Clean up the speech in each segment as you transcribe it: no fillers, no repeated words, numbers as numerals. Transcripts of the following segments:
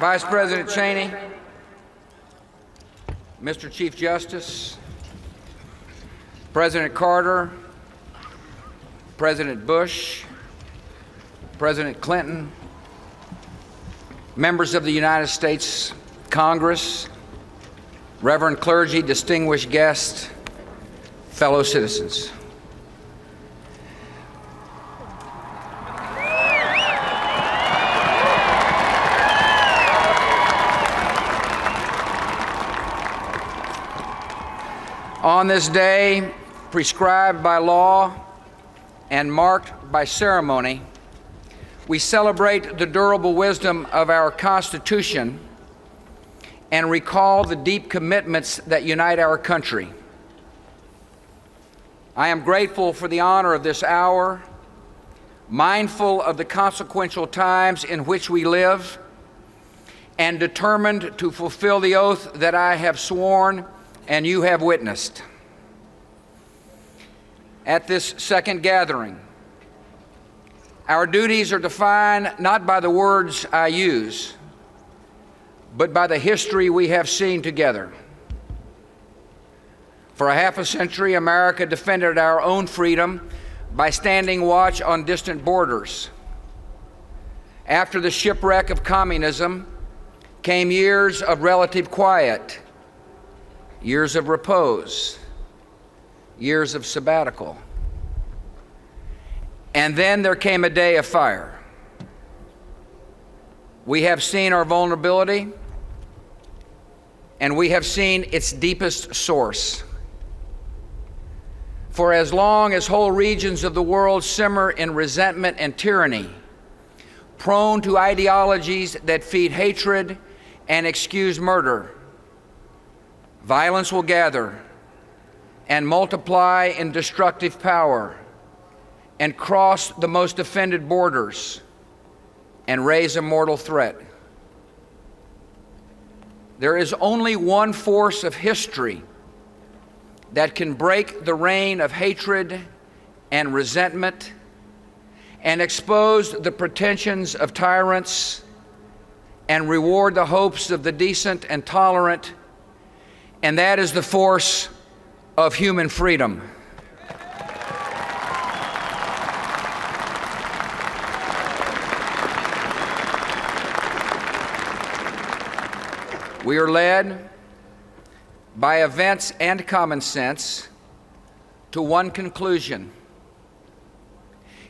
Vice President Cheney, Mr. Chief Justice, President Carter, President Bush, President Clinton, members of the United States Congress, Reverend clergy, distinguished guests, fellow citizens. On this day, prescribed by law and marked by ceremony, we celebrate the durable wisdom of our Constitution and recall the deep commitments that unite our country. I am grateful for the honor of this hour, mindful of the consequential times in which we live, and determined to fulfill the oath that I have sworn and you have witnessed. At this second gathering, our duties are defined not by the words I use, but by the history we have seen together. For a half a century, America defended our own freedom by standing watch on distant borders. After the shipwreck of communism came years of relative quiet, years of repose, years of sabbatical. And then there came a day of fire. We have seen our vulnerability, and we have seen its deepest source. For as long as whole regions of the world simmer in resentment and tyranny, prone to ideologies that feed hatred and excuse murder, violence will gather and multiply in destructive power and cross the most offended borders and raise a mortal threat. There is only one force of history that can break the reign of hatred and resentment and expose the pretensions of tyrants and reward the hopes of the decent and tolerant, and that is the force of human freedom. We are led by events and common sense to one conclusion: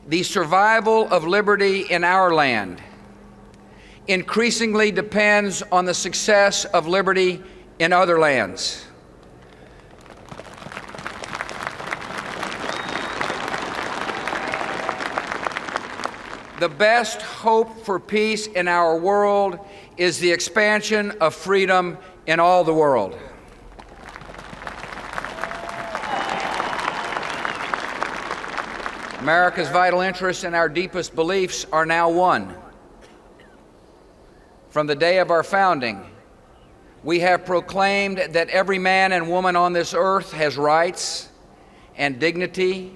the survival of liberty in our land increasingly depends on the success of liberty in other lands. The best hope for peace in our world is the expansion of freedom in all the world. America's vital interests and our deepest beliefs are now one. From the day of our founding, we have proclaimed that every man and woman on this earth has rights and dignity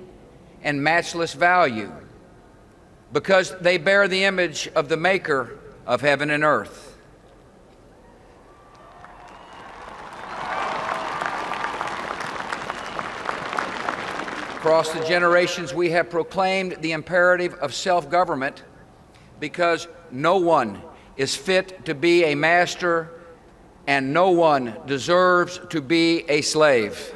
and matchless value because they bear the image of the Maker of heaven and earth. Across the generations, we have proclaimed the imperative of self-government because no one is fit to be a master and no one deserves to be a slave.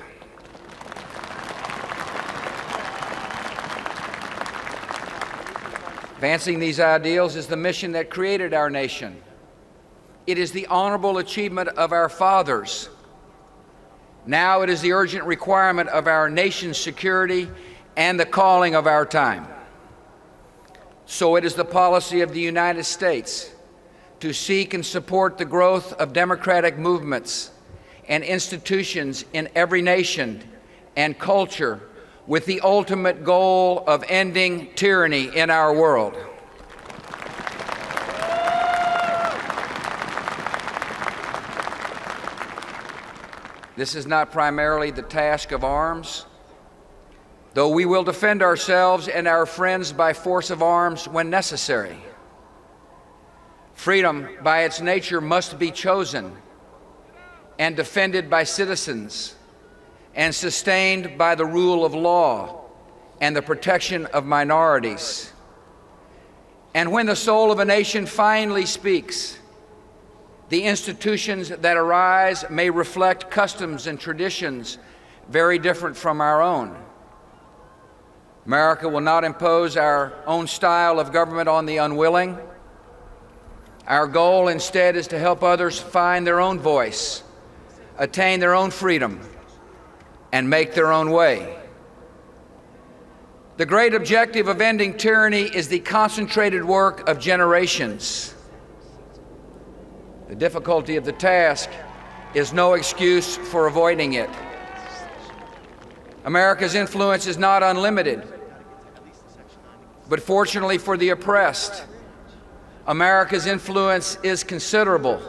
Advancing these ideals is the mission that created our nation. It is the honorable achievement of our fathers. Now it is the urgent requirement of our nation's security and the calling of our time. So it is the policy of the United States to seek and support the growth of democratic movements and institutions in every nation and culture with the ultimate goal of ending tyranny in our world. This is not primarily the task of arms, though we will defend ourselves and our friends by force of arms when necessary. Freedom, by its nature, must be chosen and defended by citizens and sustained by the rule of law and the protection of minorities. And when the soul of a nation finally speaks, the institutions that arise may reflect customs and traditions very different from our own. America will not impose our own style of government on the unwilling. Our goal instead is to help others find their own voice, attain their own freedom, and make their own way. The great objective of ending tyranny is the concentrated work of generations. The difficulty of the task is no excuse for avoiding it. America's influence is not unlimited, but fortunately for the oppressed, America's influence is considerable,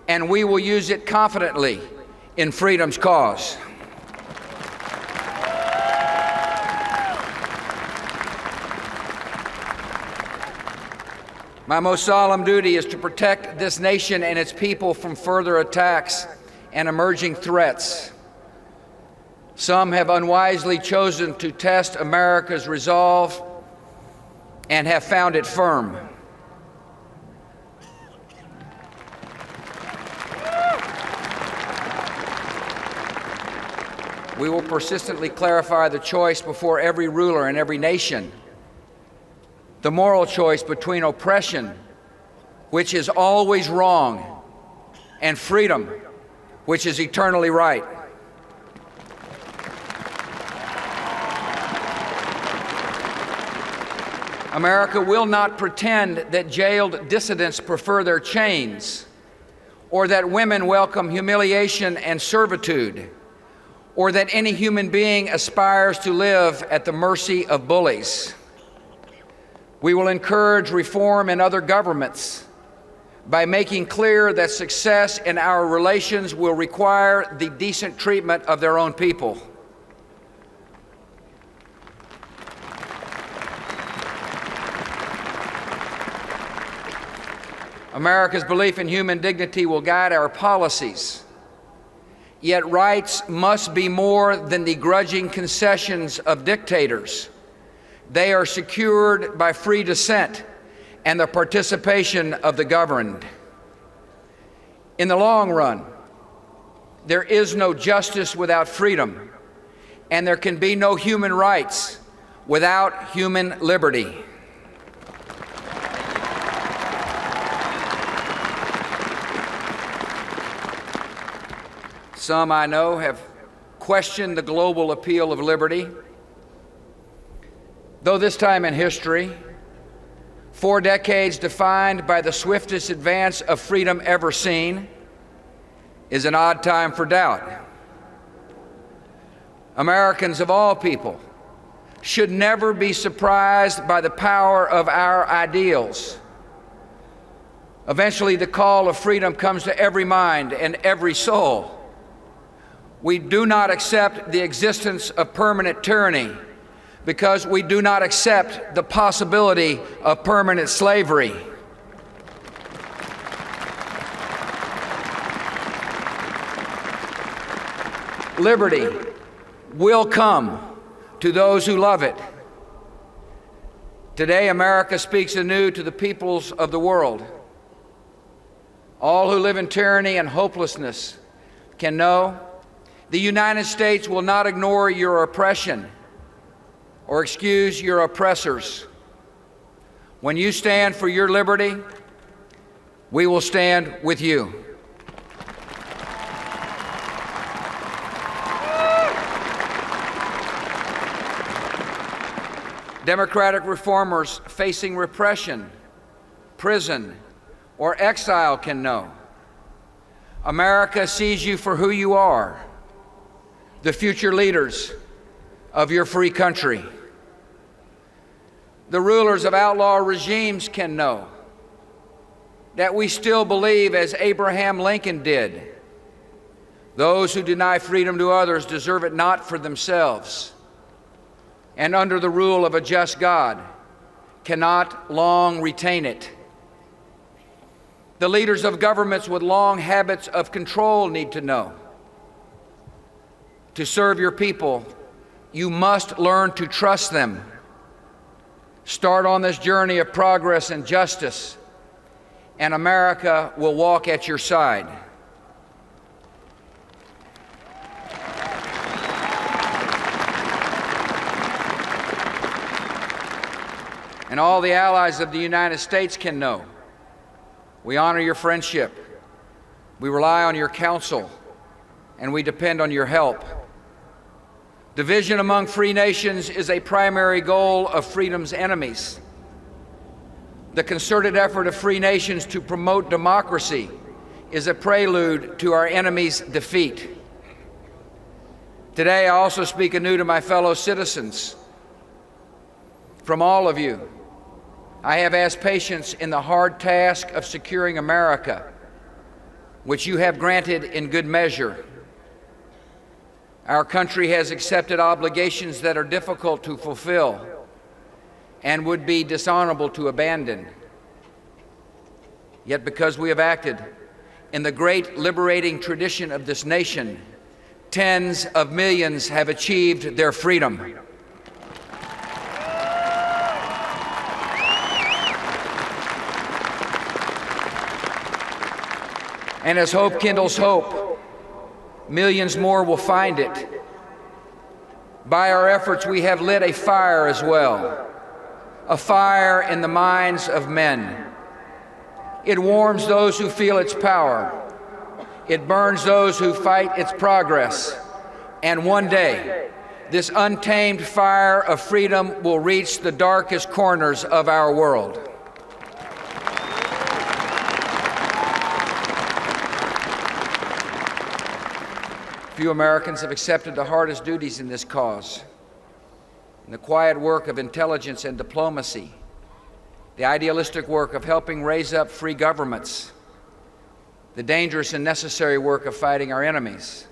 and we will use it confidently in freedom's cause. My most solemn duty is to protect this nation and its people from further attacks and emerging threats. Some have unwisely chosen to test America's resolve and have found it firm. We will persistently clarify the choice before every ruler in every nation. The moral choice between oppression, which is always wrong, and freedom, which is eternally right. America will not pretend that jailed dissidents prefer their chains, or that women welcome humiliation and servitude, or that any human being aspires to live at the mercy of bullies. We will encourage reform in other governments by making clear that success in our relations will require the decent treatment of their own people. America's belief in human dignity will guide our policies. Yet rights must be more than the grudging concessions of dictators. They are secured by free dissent and the participation of the governed. In the long run, there is no justice without freedom, and there can be no human rights without human liberty. Some I know have questioned the global appeal of liberty. Though this time in history, 4 decades defined by the swiftest advance of freedom ever seen, is an odd time for doubt. Americans of all people should never be surprised by the power of our ideals. Eventually, the call of freedom comes to every mind and every soul. We do not accept the existence of permanent tyranny because we do not accept the possibility of permanent slavery. Liberty will come to those who love it. Today, America speaks anew to the peoples of the world. All who live in tyranny and hopelessness can know the United States will not ignore your oppression or excuse your oppressors. When you stand for your liberty, we will stand with you. Democratic reformers facing repression, prison, or exile can know America sees you for who you are, the future leaders of your free country. The rulers of outlaw regimes can know that we still believe, as Abraham Lincoln did, those who deny freedom to others deserve it not for themselves, and under the rule of a just God cannot long retain it. The leaders of governments with long habits of control need to know. To serve your people, you must learn to trust them. Start on this journey of progress and justice, and America will walk at your side. And all the allies of the United States can know. We honor your friendship, we rely on your counsel, and we depend on your help. Division among free nations is a primary goal of freedom's enemies. The concerted effort of free nations to promote democracy is a prelude to our enemies' defeat. Today, I also speak anew to my fellow citizens. From all of you, I have asked patience in the hard task of securing America, which you have granted in good measure. Our country has accepted obligations that are difficult to fulfill and would be dishonorable to abandon. Yet because we have acted in the great liberating tradition of this nation, tens of millions have achieved their freedom. And as hope kindles hope, millions more will find it. By our efforts, we have lit a fire as well, a fire in the minds of men. It warms those who feel its power. It burns those who fight its progress. And one day, this untamed fire of freedom will reach the darkest corners of our world. Few Americans have accepted the hardest duties in this cause. In the quiet work of intelligence and diplomacy, the idealistic work of helping raise up free governments, the dangerous and necessary work of fighting our enemies.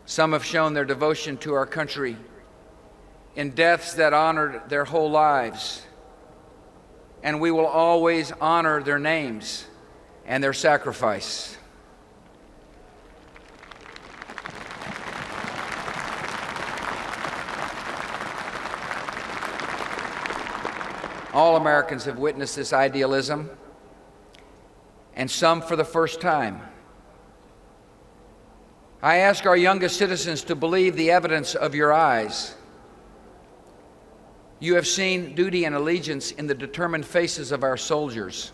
Some have shown their devotion to our country in deaths that honored their whole lives, and we will always honor their names and their sacrifice. All Americans have witnessed this idealism, and some for the first time. I ask our youngest citizens to believe the evidence of your eyes. You have seen duty and allegiance in the determined faces of our soldiers.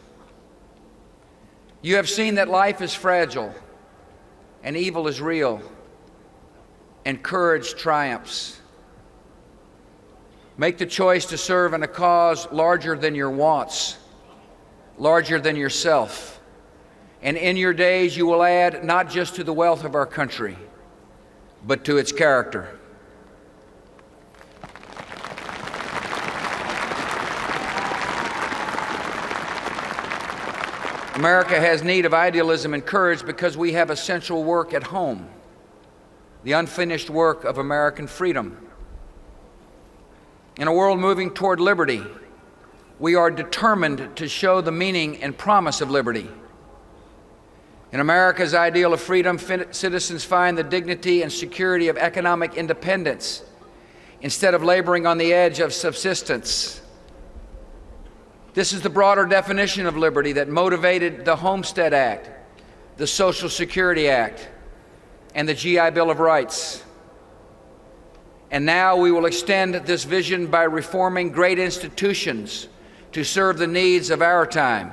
You have seen that life is fragile, and evil is real, and courage triumphs. Make the choice to serve in a cause larger than your wants, larger than yourself. And in your days you will add not just to the wealth of our country, but to its character. America has need of idealism and courage because we have essential work at home, the unfinished work of American freedom. In a world moving toward liberty, we are determined to show the meaning and promise of liberty. In America's ideal of freedom, citizens find the dignity and security of economic independence instead of laboring on the edge of subsistence. This is the broader definition of liberty that motivated the Homestead Act, the Social Security Act, and the GI Bill of Rights. And now we will extend this vision by reforming great institutions to serve the needs of our time.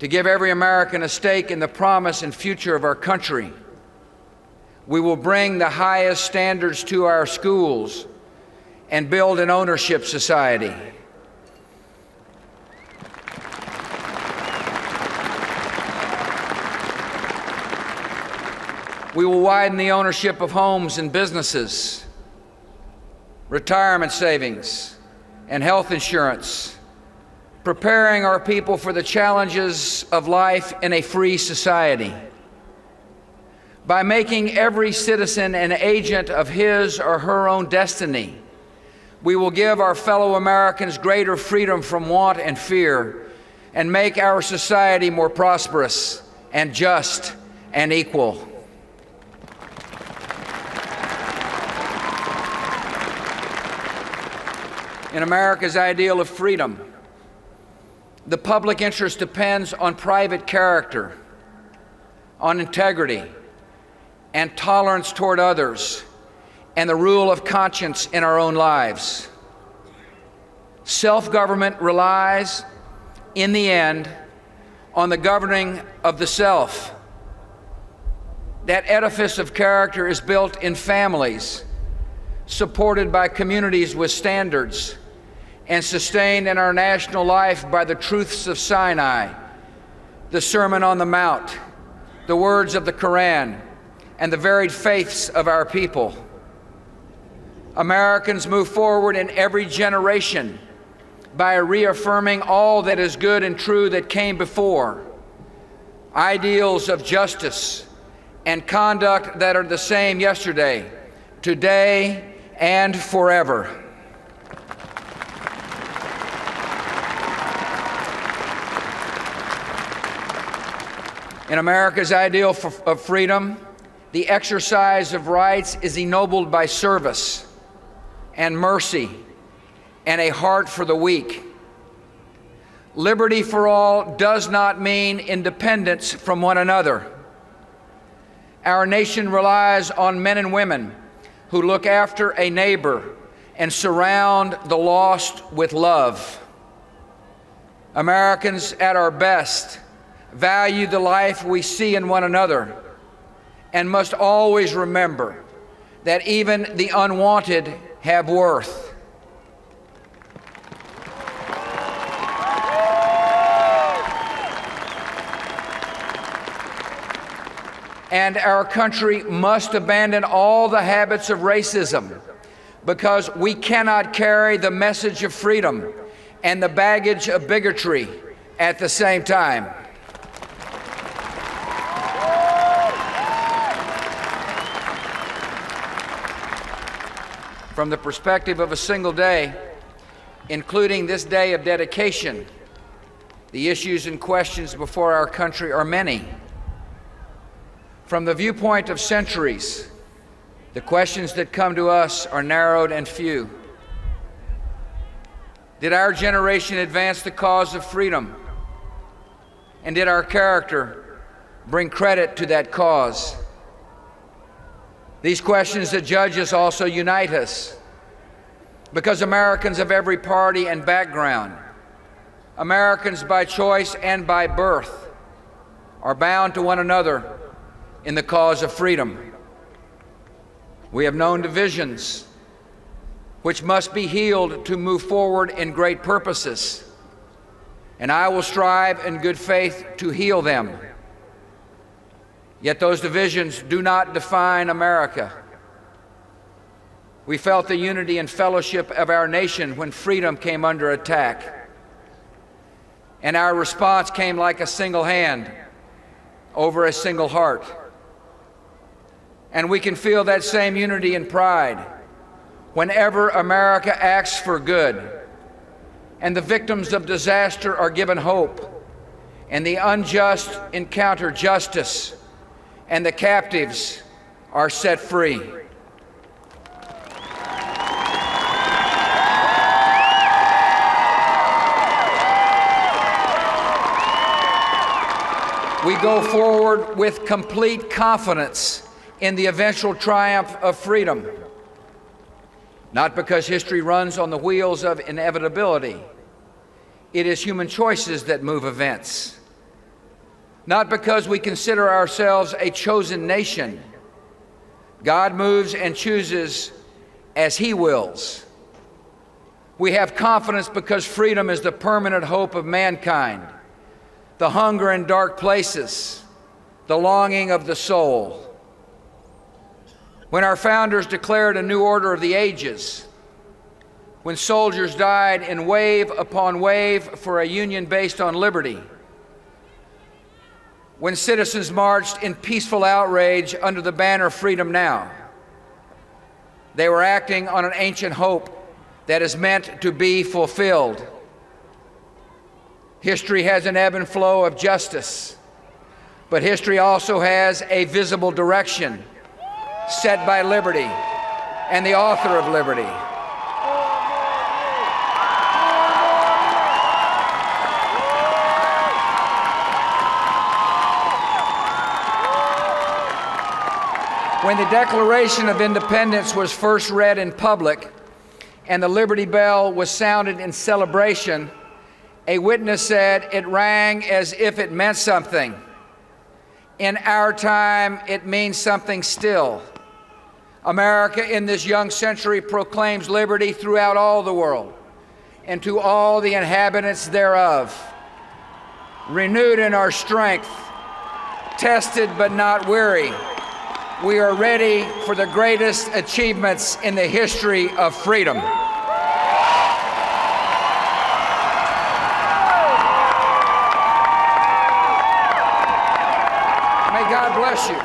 To give every American a stake in the promise and future of our country, we will bring the highest standards to our schools and build an ownership society. We will widen the ownership of homes and businesses, retirement savings, and health insurance, preparing our people for the challenges of life in a free society. By making every citizen an agent of his or her own destiny, we will give our fellow Americans greater freedom from want and fear, and make our society more prosperous and just and equal. In America's ideal of freedom, the public interest depends on private character, on integrity, and tolerance toward others, and the rule of conscience in our own lives. Self-government relies, in the end, on the governing of the self. That edifice of character is built in families, supported by communities with standards, and sustained in our national life by the truths of Sinai, the Sermon on the Mount, the words of the Quran, and the varied faiths of our people. Americans move forward in every generation by reaffirming all that is good and true that came before, ideals of justice and conduct that are the same yesterday, today, and forever. In America's ideal of freedom, the exercise of rights is ennobled by service and mercy and a heart for the weak. Liberty for all does not mean independence from one another. Our nation relies on men and women who look after a neighbor and surround the lost with love. Americans at our best value the life we see in one another and must always remember that even the unwanted have worth. And our country must abandon all the habits of racism, because we cannot carry the message of freedom and the baggage of bigotry at the same time. From the perspective of a single day, including this day of dedication, the issues and questions before our country are many. From the viewpoint of centuries, the questions that come to us are narrowed and few. Did our generation advance the cause of freedom? And did our character bring credit to that cause? These questions that judge us also unite us, because Americans of every party and background, Americans by choice and by birth, are bound to one another in the cause of freedom. We have known divisions which must be healed to move forward in great purposes, and I will strive in good faith to heal them. Yet those divisions do not define America. We felt the unity and fellowship of our nation when freedom came under attack, and our response came like a single hand over a single heart. And we can feel that same unity and pride whenever America acts for good, and the victims of disaster are given hope, and the unjust encounter justice, and the captives are set free. We go forward with complete confidence in the eventual triumph of freedom, not because history runs on the wheels of inevitability. It is human choices that move events. Not because we consider ourselves a chosen nation. God moves and chooses as He wills. We have confidence because freedom is the permanent hope of mankind, the hunger in dark places, the longing of the soul. When our founders declared a new order of the ages, when soldiers died in wave upon wave for a union based on liberty, when citizens marched in peaceful outrage under the banner Freedom Now, they were acting on an ancient hope that is meant to be fulfilled. History has an ebb and flow of justice, but history also has a visible direction set by liberty and the author of liberty. When the Declaration of Independence was first read in public and the Liberty Bell was sounded in celebration, a witness said it rang as if it meant something. In our time, it means something still. America in this young century proclaims liberty throughout all the world and to all the inhabitants thereof. Renewed in our strength, tested but not weary, we are ready for the greatest achievements in the history of freedom. May God bless you,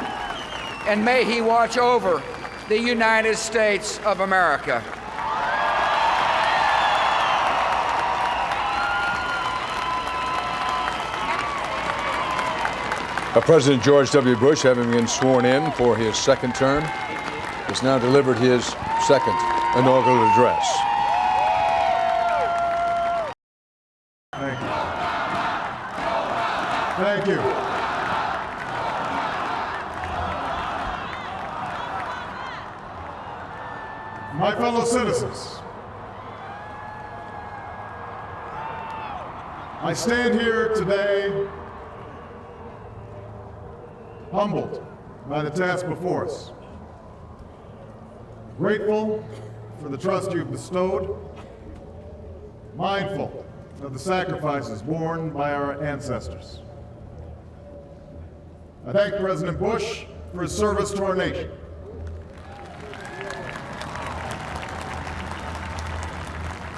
and may He watch over the United States of America. President George W. Bush, having been sworn in for his second term, has now delivered his second inaugural address. Thank you. Thank you. My fellow citizens, I stand here today humbled by the task before us, grateful for the trust you've bestowed, mindful of the sacrifices borne by our ancestors. I thank President Bush for his service to our nation.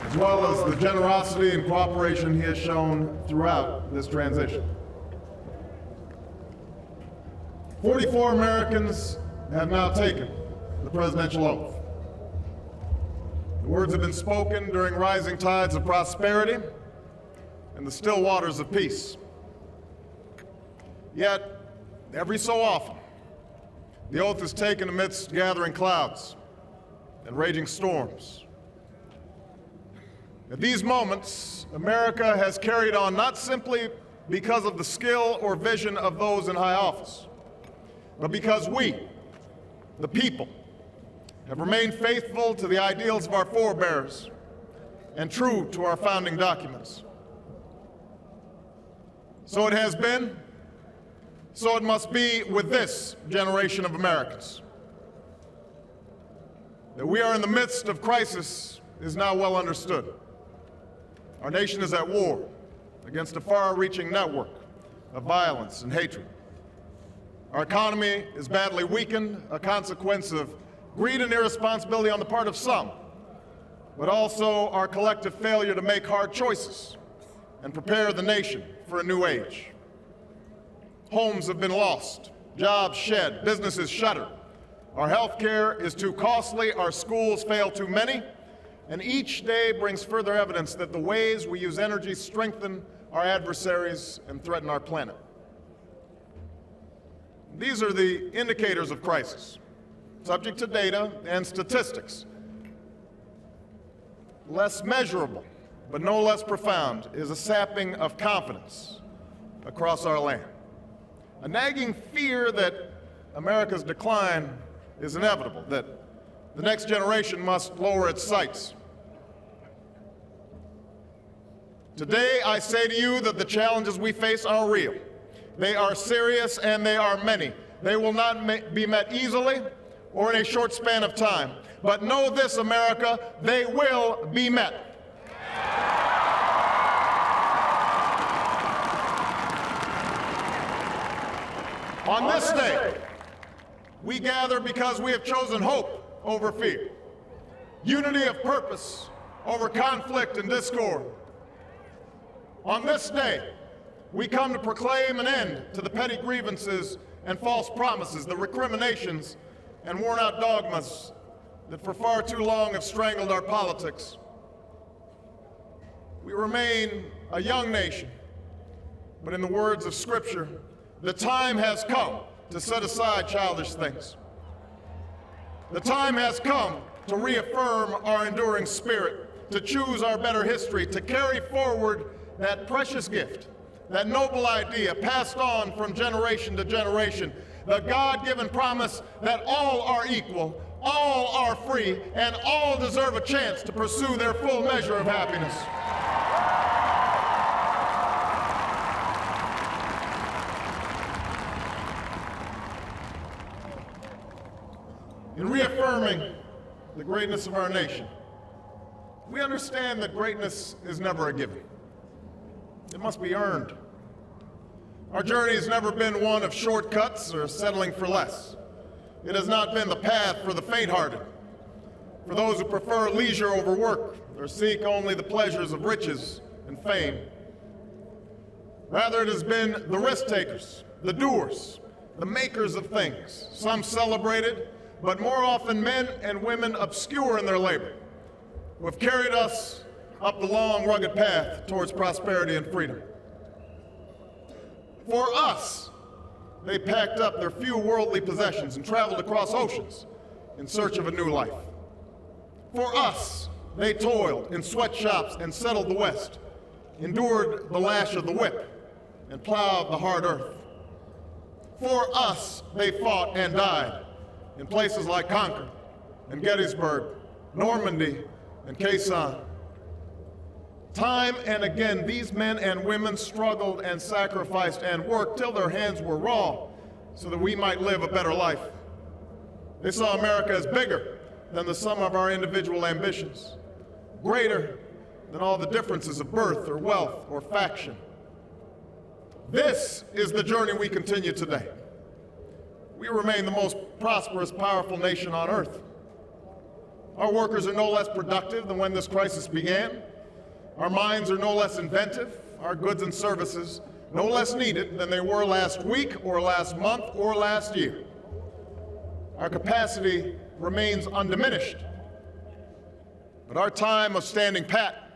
As well as the generosity and cooperation he has shown throughout this transition. 44 Americans have now taken the presidential oath. The words have been spoken during rising tides of prosperity and the still waters of peace. Yet, every so often, the oath is taken amidst gathering clouds and raging storms. At these moments, America has carried on not simply because of the skill or vision of those in high office, but because we, the people, have remained faithful to the ideals of our forebears and true to our founding documents. So it has been, so it must be with this generation of Americans. That we are in the midst of crisis is now well understood. Our nation is at war against a far-reaching network of violence and hatred. Our economy is badly weakened, a consequence of greed and irresponsibility on the part of some, but also our collective failure to make hard choices and prepare the nation for a new age. Homes have been lost, jobs shed, businesses shuttered. Our health care is too costly, our schools fail too many, and each day brings further evidence that the ways we use energy strengthen our adversaries and threaten our planet. These are the indicators of crisis, subject to data and statistics. Less measurable, but no less profound, is a sapping of confidence across our land. A nagging fear that America's decline is inevitable, that the next generation must lower its sights. Today, I say to you that the challenges we face are real. They are serious and they are many. They will not be met easily or in a short span of time. But know this, America, they will be met. On this day, we gather because we have chosen hope over fear, unity of purpose over conflict and discord. On this day, we come to proclaim an end to the petty grievances and false promises, the recriminations and worn-out dogmas that for far too long have strangled our politics. We remain a young nation But in the words of Scripture, the time has come to set aside childish things. The time has come to reaffirm our enduring spirit, to choose our better history, to carry forward that precious gift, that noble idea passed on from generation to generation, the God-given promise that all are equal, all are free, and all deserve a chance to pursue their full measure of happiness. In reaffirming the greatness of our nation, we understand that greatness is never a given. It must be earned. Our journey has never been one of shortcuts or settling for less. It has not been the path for the faint-hearted, for those who prefer leisure over work or seek only the pleasures of riches and fame. Rather, it has been the risk-takers, the doers, the makers of things, some celebrated, but more often men and women obscure in their labor, who have carried us up the long, rugged path towards prosperity and freedom. For us, they packed up their few worldly possessions and traveled across oceans in search of a new life. For us, they toiled in sweatshops and settled the West, endured the lash of the whip, and plowed the hard earth. For us, they fought and died in places like Concord and Gettysburg, Normandy, and Quai San. Time and again, these men and women struggled and sacrificed and worked till their hands were raw so that we might live a better life. They saw America as bigger than the sum of our individual ambitions, greater than all the differences of birth or wealth or faction. This is the journey we continue today. We remain the most prosperous, powerful nation on earth. Our workers are no less productive than when this crisis began. Our minds are no less inventive, our goods and services no less needed than they were last week or last month or last year. Our capacity remains undiminished. But our time of standing pat,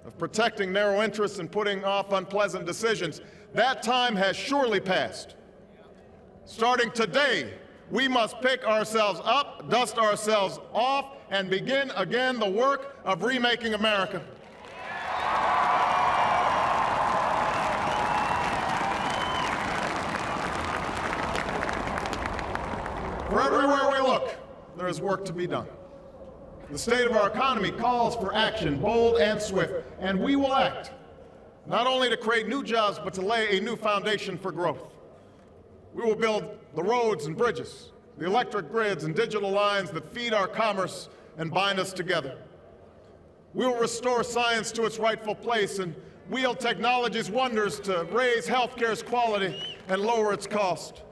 of protecting narrow interests and putting off unpleasant decisions, that time has surely passed. Starting today, we must pick ourselves up, dust ourselves off, and begin again the work of remaking America. For everywhere we look, there is work to be done. The state of our economy calls for action, bold and swift, and we will act, not only to create new jobs, but to lay a new foundation for growth. We will build the roads and bridges, the electric grids and digital lines that feed our commerce and bind us together. We will restore science to its rightful place and wield technology's wonders to raise healthcare's quality and lower its cost.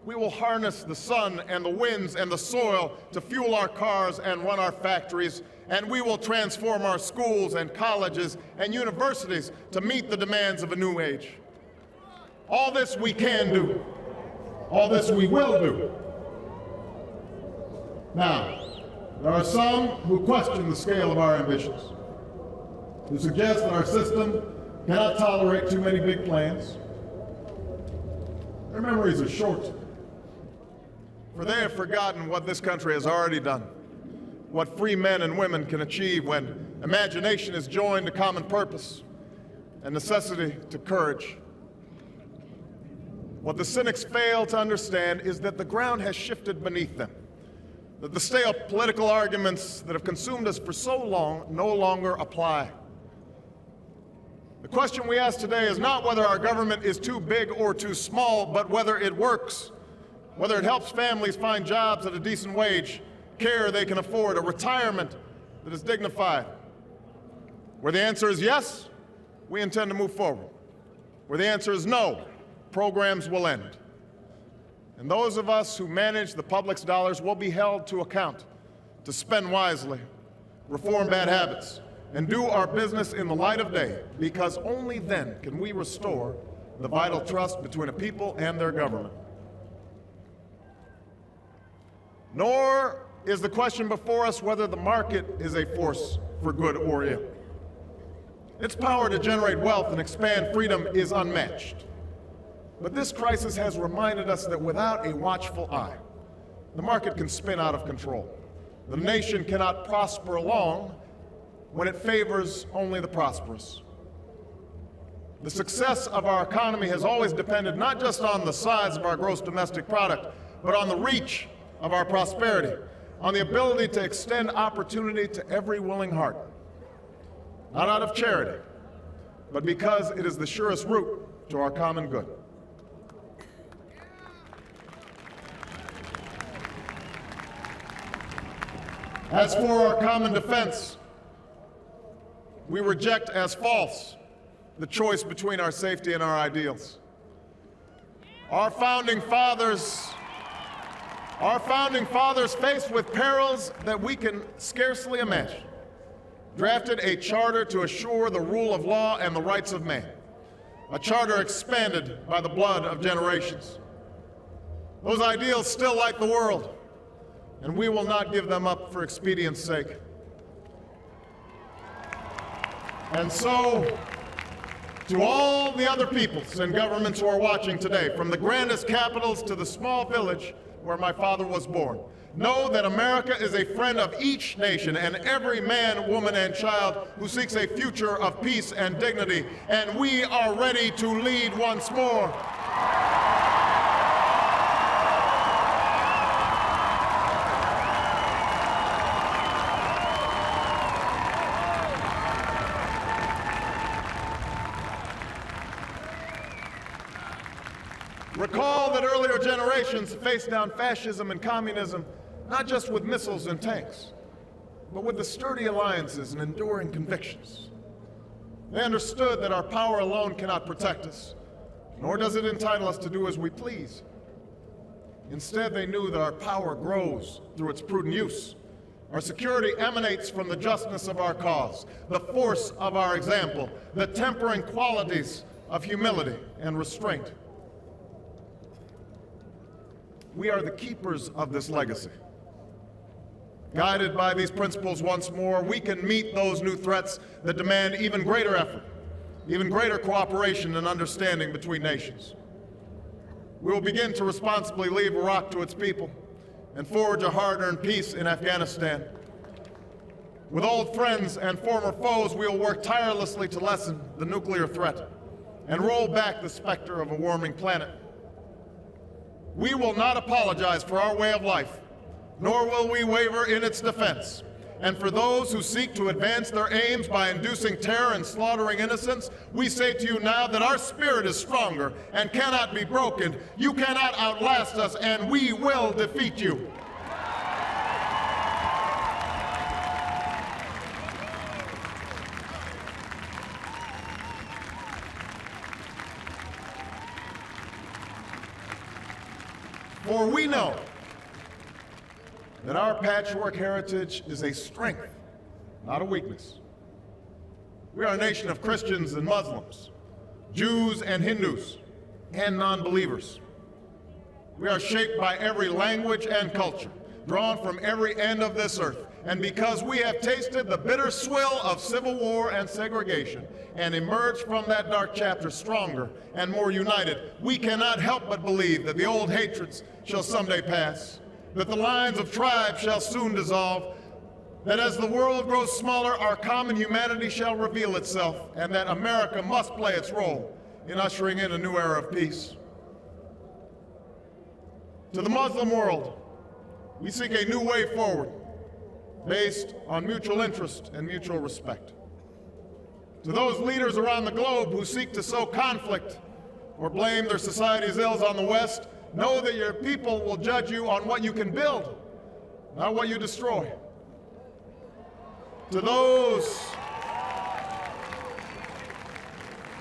We will harness the sun and the winds and the soil to fuel our cars and run our factories, and we will transform our schools and colleges and universities to meet the demands of a new age. All this we can do. All this we will do. Now, there are some who question the scale of our ambitions, who suggest that our system cannot tolerate too many big plans. Their memories are short, for they have forgotten what this country has already done, what free men and women can achieve when imagination is joined to common purpose and necessity to courage. What the cynics fail to understand is that the ground has shifted beneath them, that the stale political arguments that have consumed us for so long no longer apply. The question we ask today is not whether our government is too big or too small, but whether it works, whether it helps families find jobs at a decent wage, care they can afford, a retirement that is dignified. Where the answer is yes, we intend to move forward. Where the answer is no, programs will end. And those of us who manage the public's dollars will be held to account to spend wisely, reform bad habits, and do our business in the light of day, because only then can we restore the vital trust between a people and their government. Nor is the question before us whether the market is a force for good or ill. Its power to generate wealth and expand freedom is unmatched. But this crisis has reminded us that without a watchful eye, the market can spin out of control. The nation cannot prosper long when it favors only the prosperous. The success of our economy has always depended not just on the size of our gross domestic product, but on the reach of our prosperity, on the ability to extend opportunity to every willing heart. Not out of charity, but because it is the surest route to our common good. As for our common defense, we reject as false the choice between our safety and our ideals. Our founding fathers, faced with perils that we can scarcely imagine, drafted a charter to assure the rule of law and the rights of man, a charter expanded by the blood of generations. Those ideals still light the world, and we will not give them up for expedience' sake. And so, to all the other peoples and governments who are watching today, from the grandest capitals to the small village where my father was born, know that America is a friend of each nation and every man, woman, and child who seeks a future of peace and dignity, and we are ready to lead once more. Recall that earlier generations faced down fascism and communism not just with missiles and tanks, but with the sturdy alliances and enduring convictions. They understood that our power alone cannot protect us, nor does it entitle us to do as we please. Instead, they knew that our power grows through its prudent use. Our security emanates from the justness of our cause, the force of our example, the tempering qualities of humility and restraint. We are the keepers of this legacy. Guided by these principles once more, we can meet those new threats that demand even greater effort, even greater cooperation and understanding between nations. We will begin to responsibly leave Iraq to its people and forge a hard-earned peace in Afghanistan. With old friends and former foes, we will work tirelessly to lessen the nuclear threat and roll back the specter of a warming planet. We will not apologize for our way of life, nor will we waver in its defense. And for those who seek to advance their aims by inducing terror and slaughtering innocents, we say to you now that our spirit is stronger and cannot be broken. You cannot outlast us, and we will defeat you. For we know that our patchwork heritage is a strength, not a weakness. We are a nation of Christians and Muslims, Jews and Hindus, and non-believers. We are shaped by every language and culture, drawn from every end of this earth. And because we have tasted the bitter swill of civil war and segregation and emerged from that dark chapter stronger and more united, we cannot help but believe that the old hatreds shall someday pass, that the lines of tribes shall soon dissolve, that as the world grows smaller, our common humanity shall reveal itself, and that America must play its role in ushering in a new era of peace. To the Muslim world, we seek a new way forward, based on mutual interest and mutual respect. To those leaders around the globe who seek to sow conflict or blame their society's ills on the West, know that your people will judge you on what you can build, not what you destroy. To those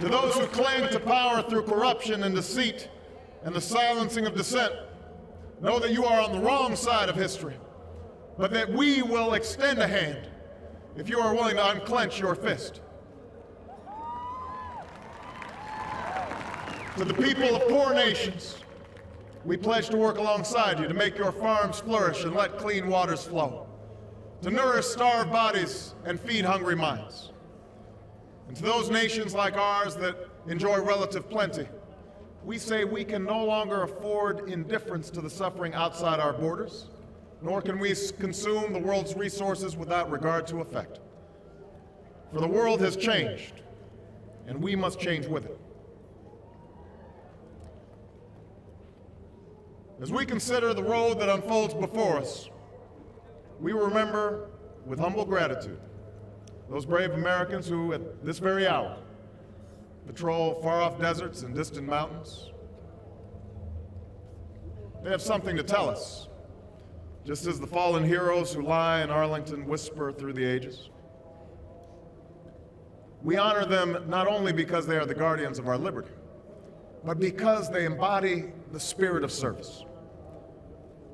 who cling to power through corruption and deceit and the silencing of dissent, know that you are on the wrong side of history, but that we will extend a hand if you are willing to unclench your fist. To the people of poor nations, we pledge to work alongside you to make your farms flourish and let clean waters flow, to nourish starved bodies and feed hungry minds. And to those nations like ours that enjoy relative plenty, we say we can no longer afford indifference to the suffering outside our borders, nor can we consume the world's resources without regard to effect. For the world has changed, and we must change with it. As we consider the road that unfolds before us, we remember with humble gratitude those brave Americans who, at this very hour, patrol far-off deserts and distant mountains. They have something to tell us, just as the fallen heroes who lie in Arlington whisper through the ages. We honor them not only because they are the guardians of our liberty, but because they embody the spirit of service,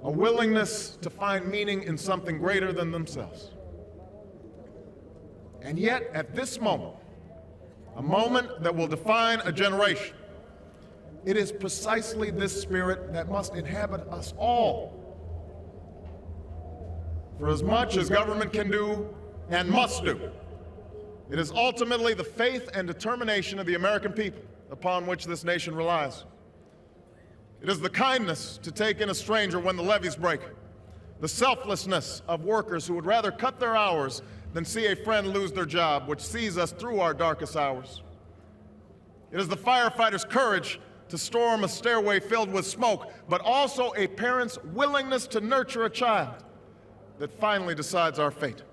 a willingness to find meaning in something greater than themselves. And yet, at this moment, a moment that will define a generation, it is precisely this spirit that must inhabit us all. For as much as government can do and must do, it is ultimately the faith and determination of the American people upon which this nation relies. It is the kindness to take in a stranger when the levees break, the selflessness of workers who would rather cut their hours than see a friend lose their job, which sees us through our darkest hours. It is the firefighter's courage to storm a stairway filled with smoke, but also a parent's willingness to nurture a child that finally decides our fate.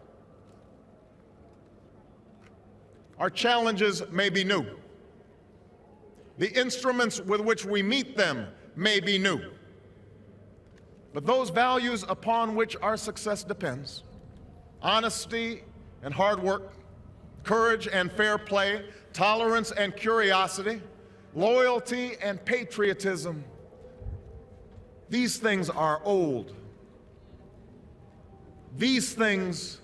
Our challenges may be new. The instruments with which we meet them may be new. But those values upon which our success depends, honesty and hard work, courage and fair play, tolerance and curiosity, loyalty and patriotism, these things are old. These things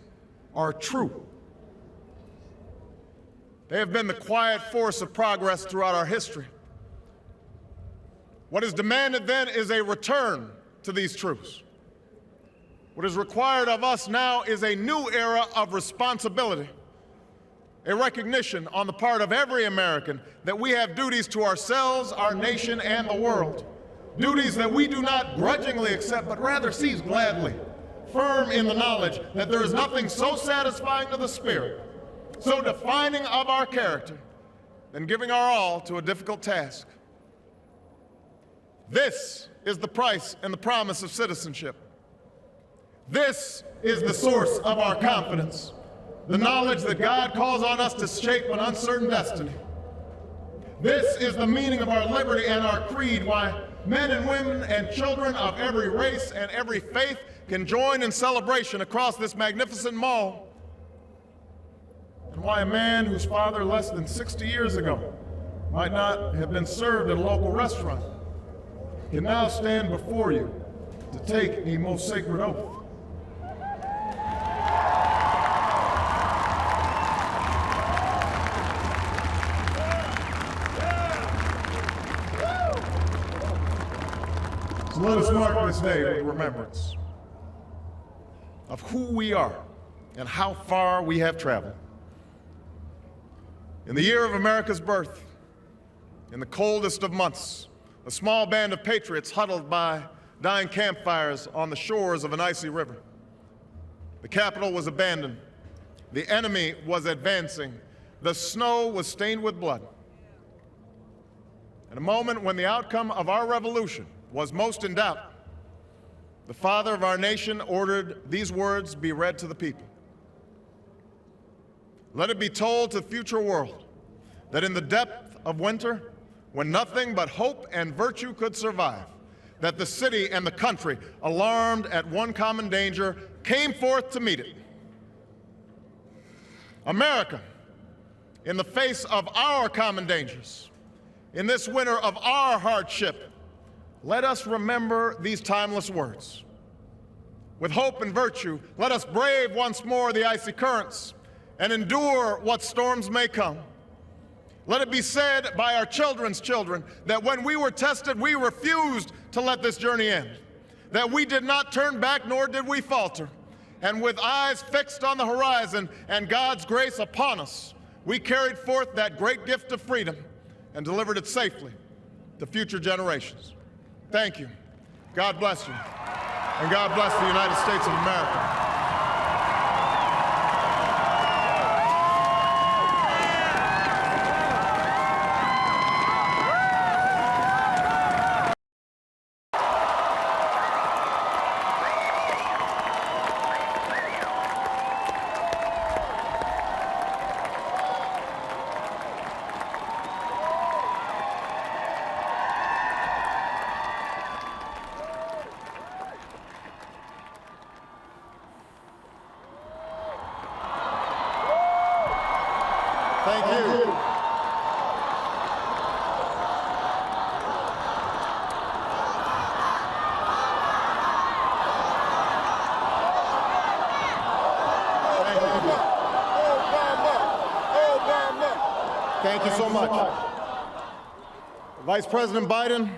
are true. They have been the quiet force of progress throughout our history. What is demanded then is a return to these truths. What is required of us now is a new era of responsibility, a recognition on the part of every American that we have duties to ourselves, our nation, and the world. Duties that we do not grudgingly accept, but rather seize gladly, firm in the knowledge that there is nothing so satisfying to the spirit, so defining of our character, than giving our all to a difficult task. This is the price and the promise of citizenship. This is the source of our confidence, the knowledge that God calls on us to shape an uncertain destiny. This is the meaning of our liberty and our creed, why men and women and children of every race and every faith can join in celebration across this magnificent mall, and why a man whose father less than 60 years ago might not have been served at a local restaurant can now stand before you to take a most sacred oath. So let us mark this day with remembrance of who we are and how far we have traveled. In the year of America's birth, in the coldest of months, a small band of patriots huddled by dying campfires on the shores of an icy river. The capital was abandoned. The enemy was advancing. The snow was stained with blood. At a moment when the outcome of our revolution was most in doubt, the father of our nation ordered these words be read to the people. Let it be told to the future world that in the depth of winter, when nothing but hope and virtue could survive, that the city and the country, alarmed at one common danger, came forth to meet it. America, in the face of our common dangers, in this winter of our hardship, let us remember these timeless words. With hope and virtue, let us brave once more the icy currents and endure what storms may come. Let it be said by our children's children that when we were tested, we refused to let this journey end, that we did not turn back nor did we falter, and with eyes fixed on the horizon and God's grace upon us, we carried forth that great gift of freedom and delivered it safely to future generations. Thank you. God bless you. And God bless the United States of America. Thank you. Thank you so much. Vice President Biden,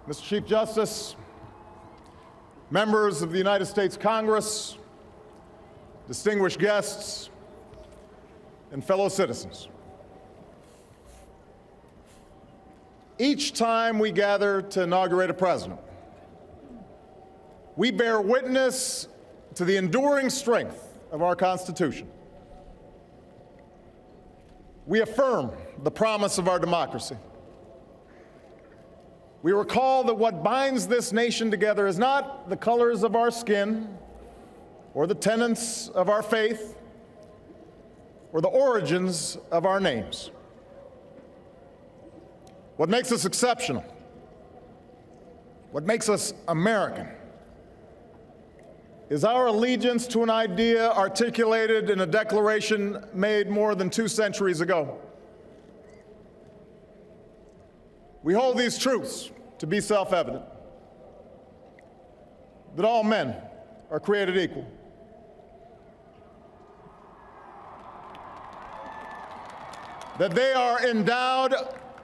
Mr. Chief Justice, members of the United States Congress, distinguished guests, and fellow citizens. Each time we gather to inaugurate a president, we bear witness to the enduring strength of our Constitution. We affirm the promise of our democracy. We recall that what binds this nation together is not the colors of our skin or the tenets of our faith or the origins of our names. What makes us exceptional, what makes us American, is our allegiance to an idea articulated in a declaration made more than 2 centuries ago. We hold these truths to be self-evident, that all men are created equal, that they are endowed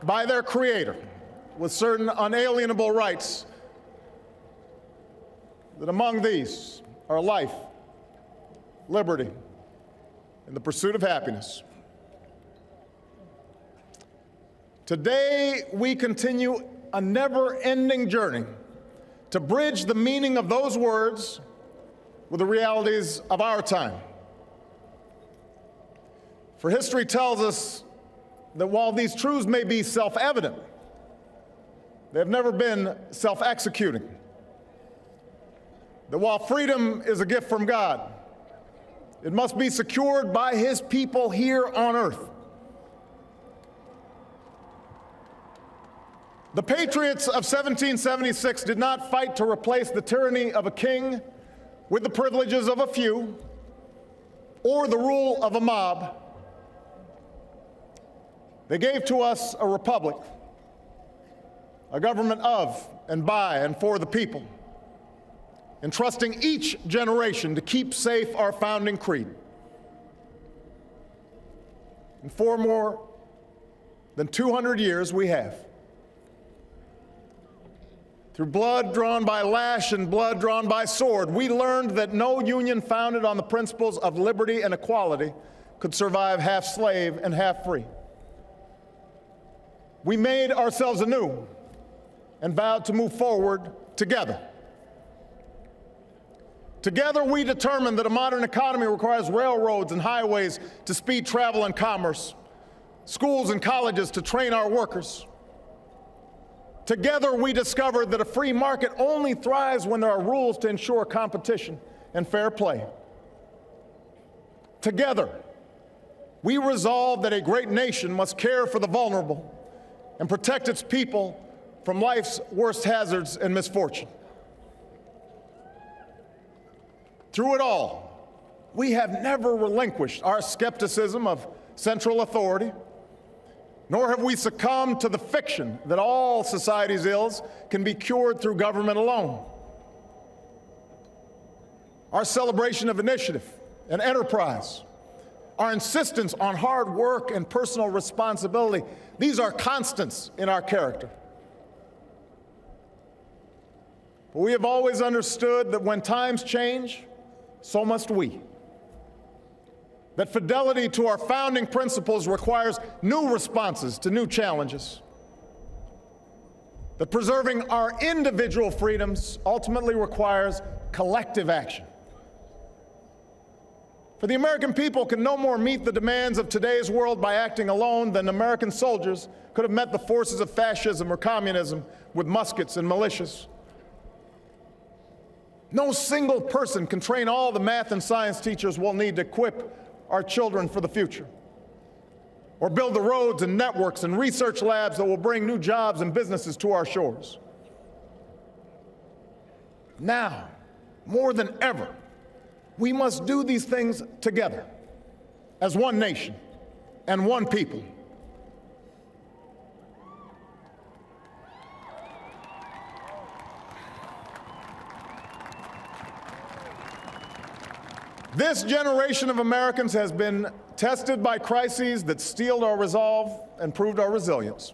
by their Creator with certain unalienable rights, that among these are life, liberty, and the pursuit of happiness. Today, we continue a never-ending journey to bridge the meaning of those words with the realities of our time. For history tells us that while these truths may be self-evident, they have never been self-executing. That while freedom is a gift from God, it must be secured by His people here on earth. The patriots of 1776 did not fight to replace the tyranny of a king with the privileges of a few or the rule of a mob. They gave to us a republic, a government of and by and for the people, entrusting each generation to keep safe our founding creed. And for more than 200 years we have. Through blood drawn by lash and blood drawn by sword, we learned that no union founded on the principles of liberty and equality could survive half slave and half free. We made ourselves anew and vowed to move forward together. Together, we determined that a modern economy requires railroads and highways to speed travel and commerce, schools and colleges to train our workers. Together, we discovered that a free market only thrives when there are rules to ensure competition and fair play. Together, we resolved that a great nation must care for the vulnerable and protect its people from life's worst hazards and misfortune. Through it all, we have never relinquished our skepticism of central authority, nor have we succumbed to the fiction that all society's ills can be cured through government alone. Our celebration of initiative and enterprise, our insistence on hard work and personal responsibility, these are constants in our character. But we have always understood that when times change, so must we. that fidelity to our founding principles requires new responses to new challenges, that preserving our individual freedoms ultimately requires collective action. For the American people can no more meet the demands of today's world by acting alone than American soldiers could have met the forces of fascism or communism with muskets and militias. No single person can train all the math and science teachers we'll need to equip our children for the future, or build the roads and networks and research labs that will bring new jobs and businesses to our shores. Now, more than ever, we must do these things together as one nation and one people. This generation of Americans has been tested by crises that steeled our resolve and proved our resilience.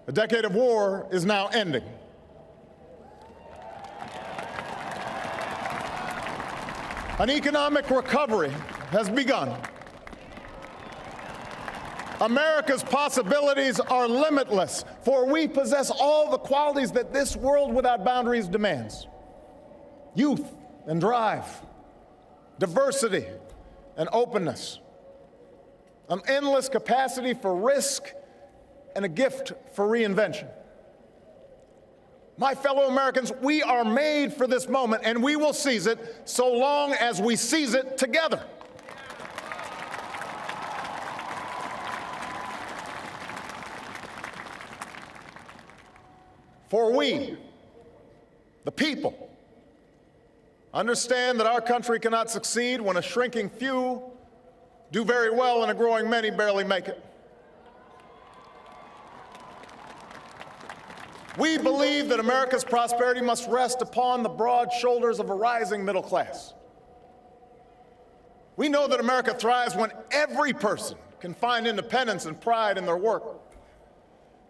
A decade of war is now ending. An economic recovery has begun. America's possibilities are limitless, for we possess all the qualities that this world without boundaries demands: youth and drive, diversity and openness, an endless capacity for risk, and a gift for reinvention. My fellow Americans, we are made for this moment, and we will seize it so long as we seize it together. For we, the people, understand that our country cannot succeed when a shrinking few do very well and a growing many barely make it. We believe that America's prosperity must rest upon the broad shoulders of a rising middle class. We know that America thrives when every person can find independence and pride in their work,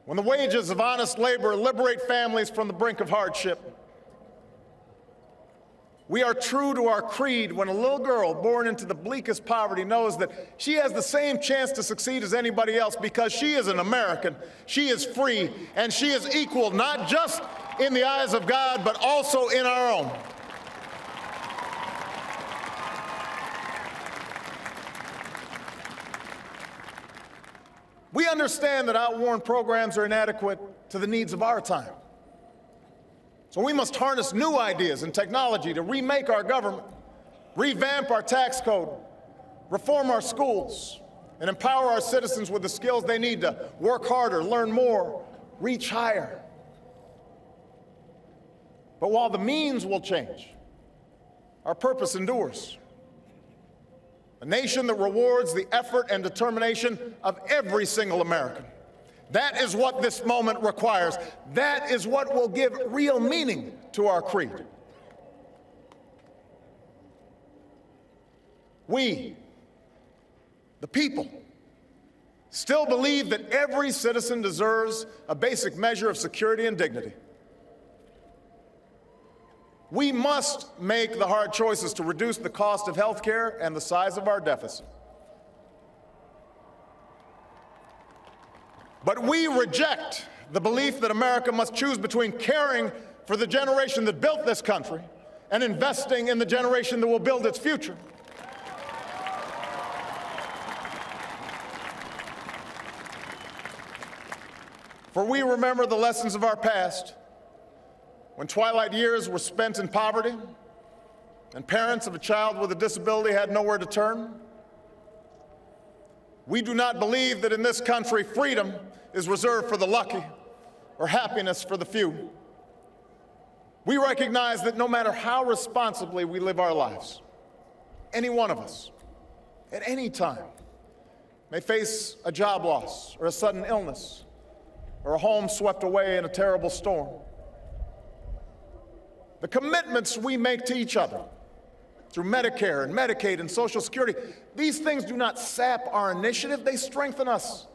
when the wages of honest labor liberate families from the brink of hardship. We are true to our creed when a little girl born into the bleakest poverty knows that she has the same chance to succeed as anybody else because she is an American, she is free, and she is equal not just in the eyes of God, but also in our own. We understand that outworn programs are inadequate to the needs of our time. So we must harness new ideas and technology to remake our government, revamp our tax code, reform our schools, and empower our citizens with the skills they need to work harder, learn more, reach higher. But while the means will change, our purpose endures. A nation that rewards the effort and determination of every single American. That is what this moment requires. That is what will give real meaning to our creed. We, the people, still believe that every citizen deserves a basic measure of security and dignity. We must make the hard choices to reduce the cost of health care and the size of our deficit. But we reject the belief that America must choose between caring for the generation that built this country and investing in the generation that will build its future. For we remember the lessons of our past, when twilight years were spent in poverty and parents of a child with a disability had nowhere to turn. We do not believe that in this country freedom is reserved for the lucky or happiness for the few. We recognize that no matter how responsibly we live our lives, any one of us, at any time, may face a job loss or a sudden illness or a home swept away in a terrible storm. The commitments we make to each other through Medicare and Medicaid and Social Security, these things do not sap our initiative, they strengthen us.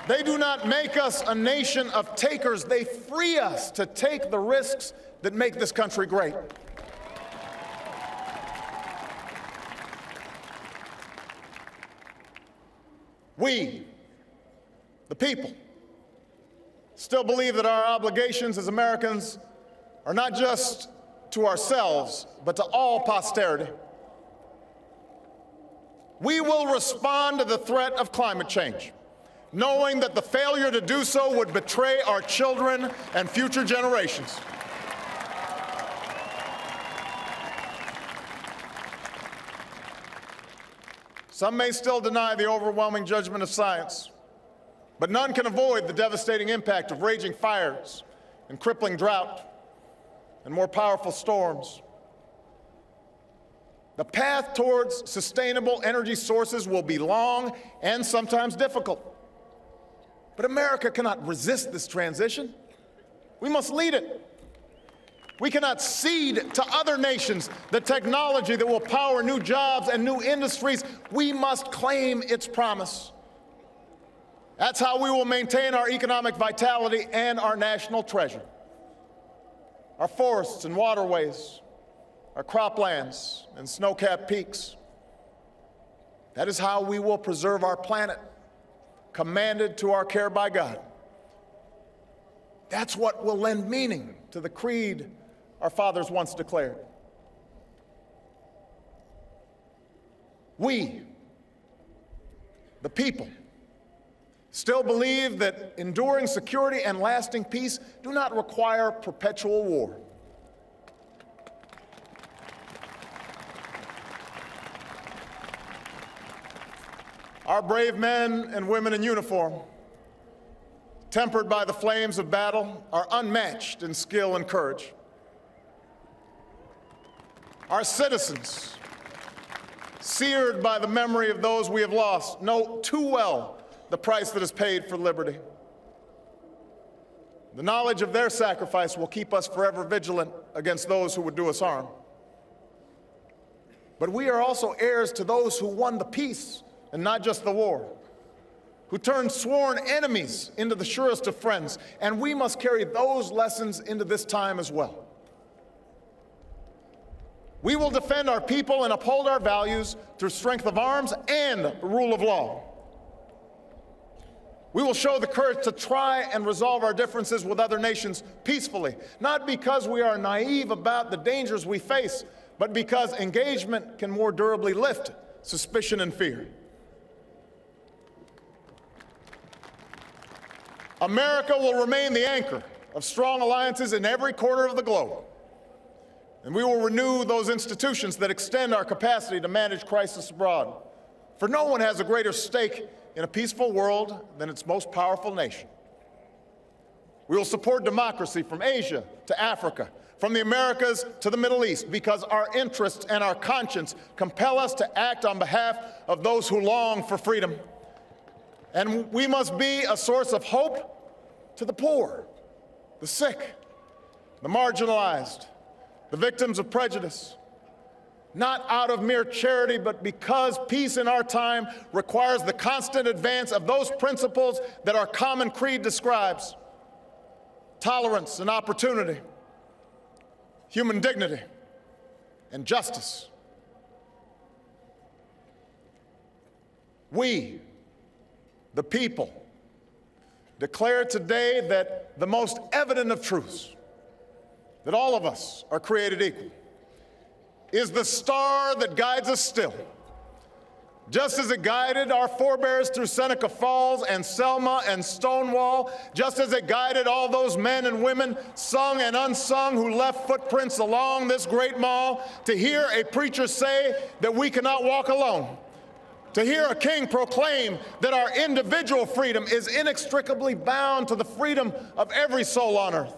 They do not make us a nation of takers, they free us to take the risks that make this country great. We, the people, still believe that our obligations as Americans are not just to ourselves, but to all posterity. We will respond to the threat of climate change, knowing that the failure to do so would betray our children and future generations. Some may still deny the overwhelming judgment of science, but none can avoid the devastating impact of raging fires and crippling drought and more powerful storms. The path towards sustainable energy sources will be long and sometimes difficult. But America cannot resist this transition. We must lead it. We cannot cede to other nations the technology that will power new jobs and new industries. We must claim its promise. That's how we will maintain our economic vitality and our national treasure. Our forests and waterways, our croplands and snow-capped peaks. That is how we will preserve our planet, commanded to our care by God. That's what will lend meaning to the creed our fathers once declared. We, the people, still believe that enduring security and lasting peace do not require perpetual war. Our brave men and women in uniform, tempered by the flames of battle, are unmatched in skill and courage. Our citizens, seared by the memory of those we have lost, know too well the price that is paid for liberty. The knowledge of their sacrifice will keep us forever vigilant against those who would do us harm. But we are also heirs to those who won the peace and not just the war, who turned sworn enemies into the surest of friends, and we must carry those lessons into this time as well. We will defend our people and uphold our values through strength of arms and rule of law. We will show the courage to try and resolve our differences with other nations peacefully, not because we are naive about the dangers we face, but because engagement can more durably lift suspicion and fear. America will remain the anchor of strong alliances in every corner of the globe. And we will renew those institutions that extend our capacity to manage crisis abroad. For no one has a greater stake in a peaceful world than its most powerful nation. We will support democracy from Asia to Africa, from the Americas to the Middle East, because our interests and our conscience compel us to act on behalf of those who long for freedom. And we must be a source of hope to the poor, the sick, the marginalized, the victims of prejudice, not out of mere charity, but because peace in our time requires the constant advance of those principles that our common creed describes: tolerance and opportunity, human dignity, and justice. We, the people, declare today that the most evident of truths, that all of us are created equal, is the star that guides us still. Just as it guided our forebears through Seneca Falls and Selma and Stonewall, just as it guided all those men and women, sung and unsung, who left footprints along this great mall, to hear a preacher say that we cannot walk alone, to hear a king proclaim that our individual freedom is inextricably bound to the freedom of every soul on earth.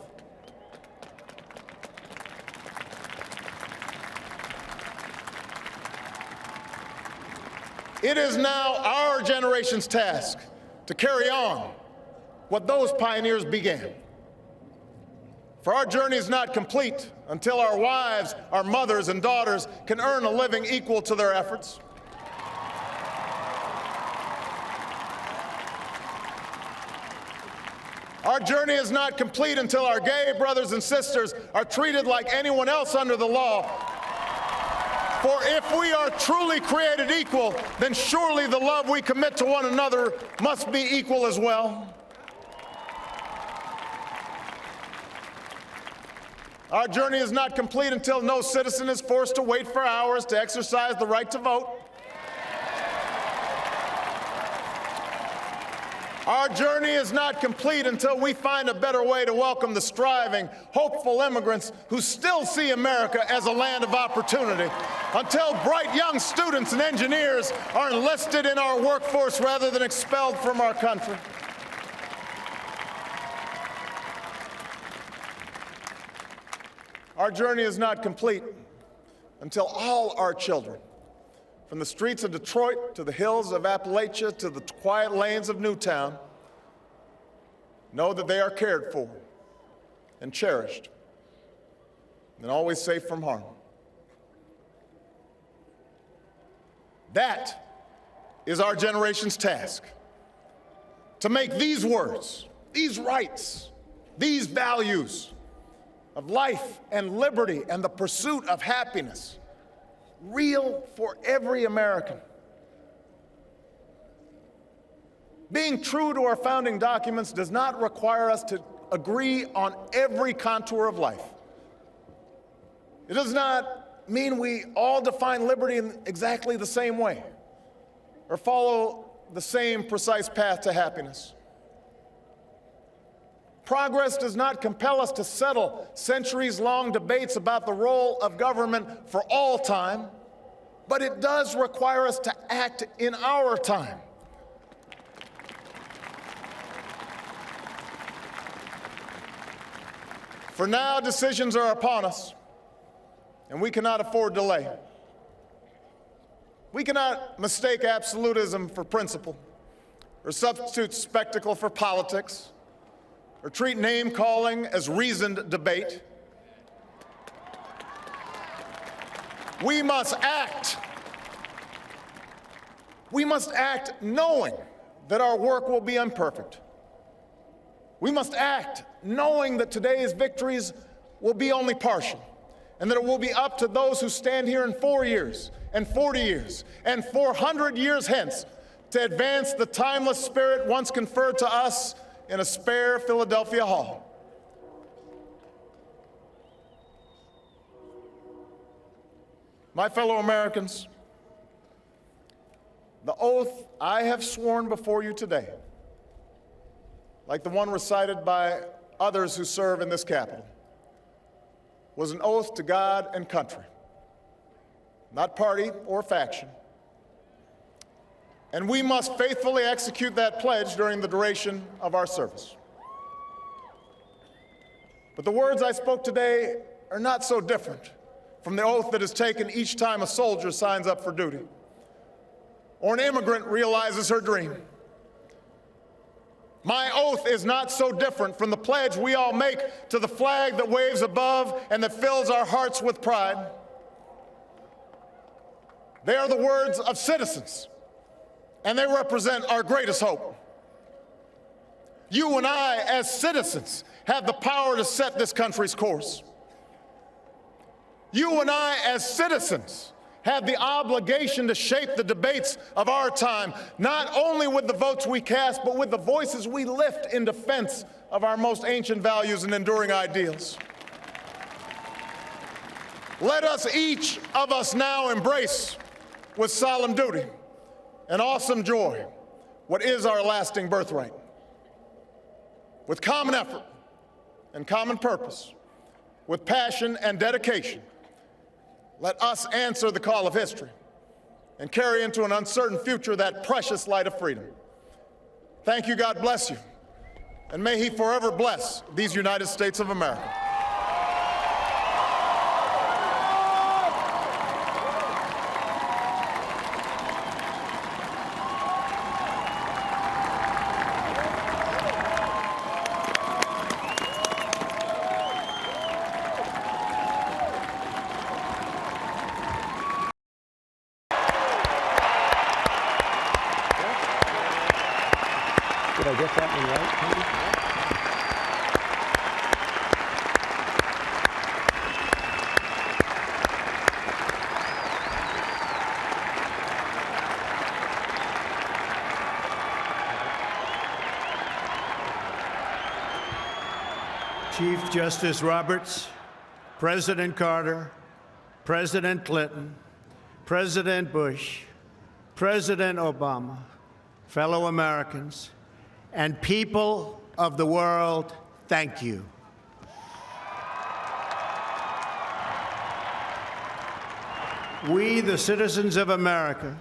It is now our generation's task to carry on what those pioneers began. For our journey is not complete until our wives, our mothers, and daughters can earn a living equal to their efforts. Our journey is not complete until our gay brothers and sisters are treated like anyone else under the law. For if we are truly created equal, then surely the love we commit to one another must be equal as well. Our journey is not complete until no citizen is forced to wait for hours to exercise the right to vote. Our journey is not complete until we find a better way to welcome the striving, hopeful immigrants who still see America as a land of opportunity, until bright young students and engineers are enlisted in our workforce rather than expelled from our country. Our journey is not complete until all our children, from the streets of Detroit to the hills of Appalachia to the quiet lanes of Newtown, know that they are cared for and cherished and always safe from harm. That is our generation's task, to make these words, these rights, these values of life and liberty and the pursuit of happiness real for every American. Being true to our founding documents does not require us to agree on every contour of life. It does not mean we all define liberty in exactly the same way or follow the same precise path to happiness. Progress does not compel us to settle centuries-long debates about the role of government for all time, but it does require us to act in our time. For now, decisions are upon us, and we cannot afford delay. We cannot mistake absolutism for principle, or substitute spectacle for politics, or treat name-calling as reasoned debate. We must act. We must act knowing that our work will be imperfect. We must act knowing that today's victories will be only partial, and that it will be up to those who stand here in 4 years, and 40 years, and 400 years hence to advance the timeless spirit once conferred to us in a spare Philadelphia hall. My fellow Americans, the oath I have sworn before you today, like the one recited by others who serve in this Capitol, was an oath to God and country, not party or faction. And we must faithfully execute that pledge during the duration of our service. But the words I spoke today are not so different from the oath that is taken each time a soldier signs up for duty, or an immigrant realizes her dream. My oath is not so different from the pledge we all make to the flag that waves above and that fills our hearts with pride. They are the words of citizens, and they represent our greatest hope. You and I, as citizens, have the power to set this country's course. You and I, as citizens, have the obligation to shape the debates of our time, not only with the votes we cast, but with the voices we lift in defense of our most ancient values and enduring ideals. Let us, each of us, now embrace with solemn duty and awesome joy what is our lasting birthright. With common effort and common purpose, with passion and dedication, let us answer the call of history and carry into an uncertain future that precious light of freedom. Thank you, God bless you, and may He forever bless these United States of America. Did I get that one right, Tony? Chief Justice Roberts, President Carter, President Clinton, President Bush, President Obama, fellow Americans, and people of the world, thank you. We, the citizens of America,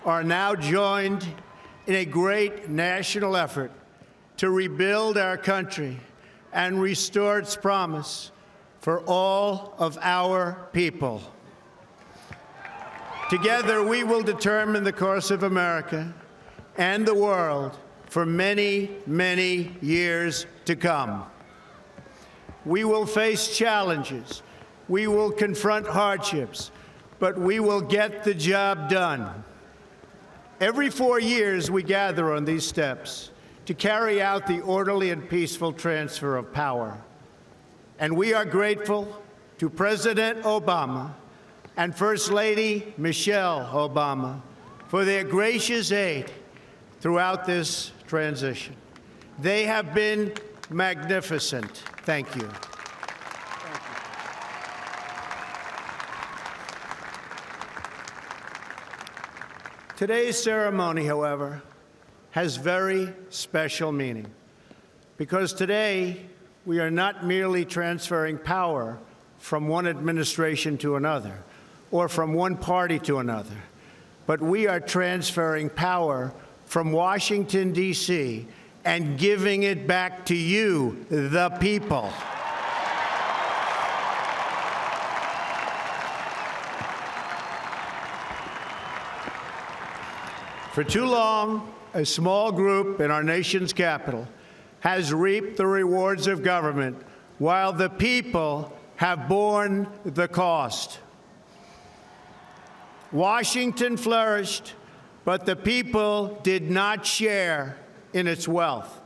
are now joined in a great national effort to rebuild our country and restore its promise for all of our people. Together, we will determine the course of America and the world for many, many years to come. We will face challenges. We will confront hardships, but we will get the job done. Every 4 years, we gather on these steps to carry out the orderly and peaceful transfer of power. And we are grateful to President Obama and First Lady Michelle Obama for their gracious aid throughout this transition. They have been magnificent. Thank you. Today's ceremony, however, has very special meaning, because today we are not merely transferring power from one administration to another or from one party to another, but we are transferring power from Washington, D.C., and giving it back to you, the people. For too long, a small group in our nation's capital has reaped the rewards of government while the people have borne the cost. Washington flourished, but the people did not share in its wealth.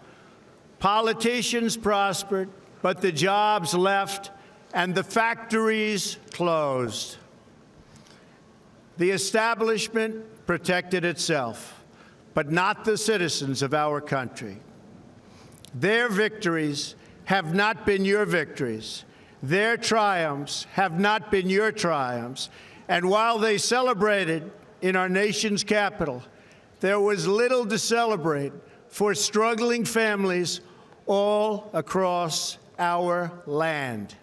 Politicians prospered, but the jobs left and the factories closed. The establishment protected itself, but not the citizens of our country. Their victories have not been your victories. Their triumphs have not been your triumphs. And while they celebrated in our nation's capital, there was little to celebrate for struggling families all across our land.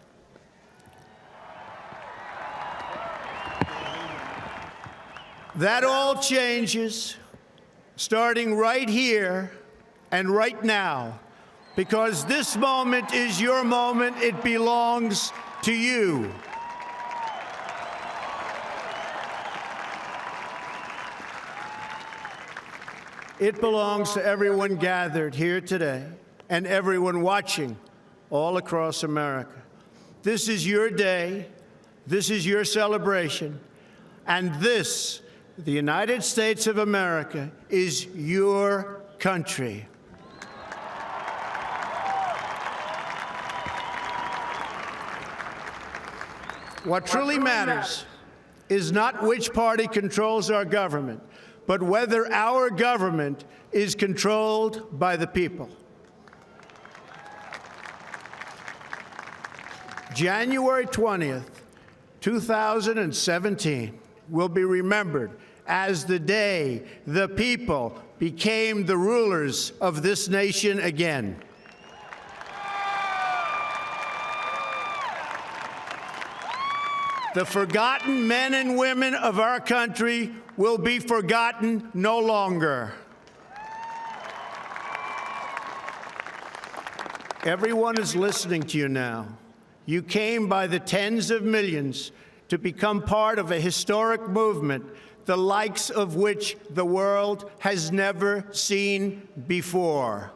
That all changes starting right here and right now, because this moment is your moment. It belongs to you. It belongs to everyone gathered here today and everyone watching all across America. This is your day. This is your celebration. And this, the United States of America, is your country. What truly matters is not which party controls our government, but whether our government is controlled by the people. January 20th, 2017 will be remembered as the day the people became the rulers of this nation again. The forgotten men and women of our country will be forgotten no longer. Everyone is listening to you now. You came by the tens of millions to become part of a historic movement, the likes of which the world has never seen before.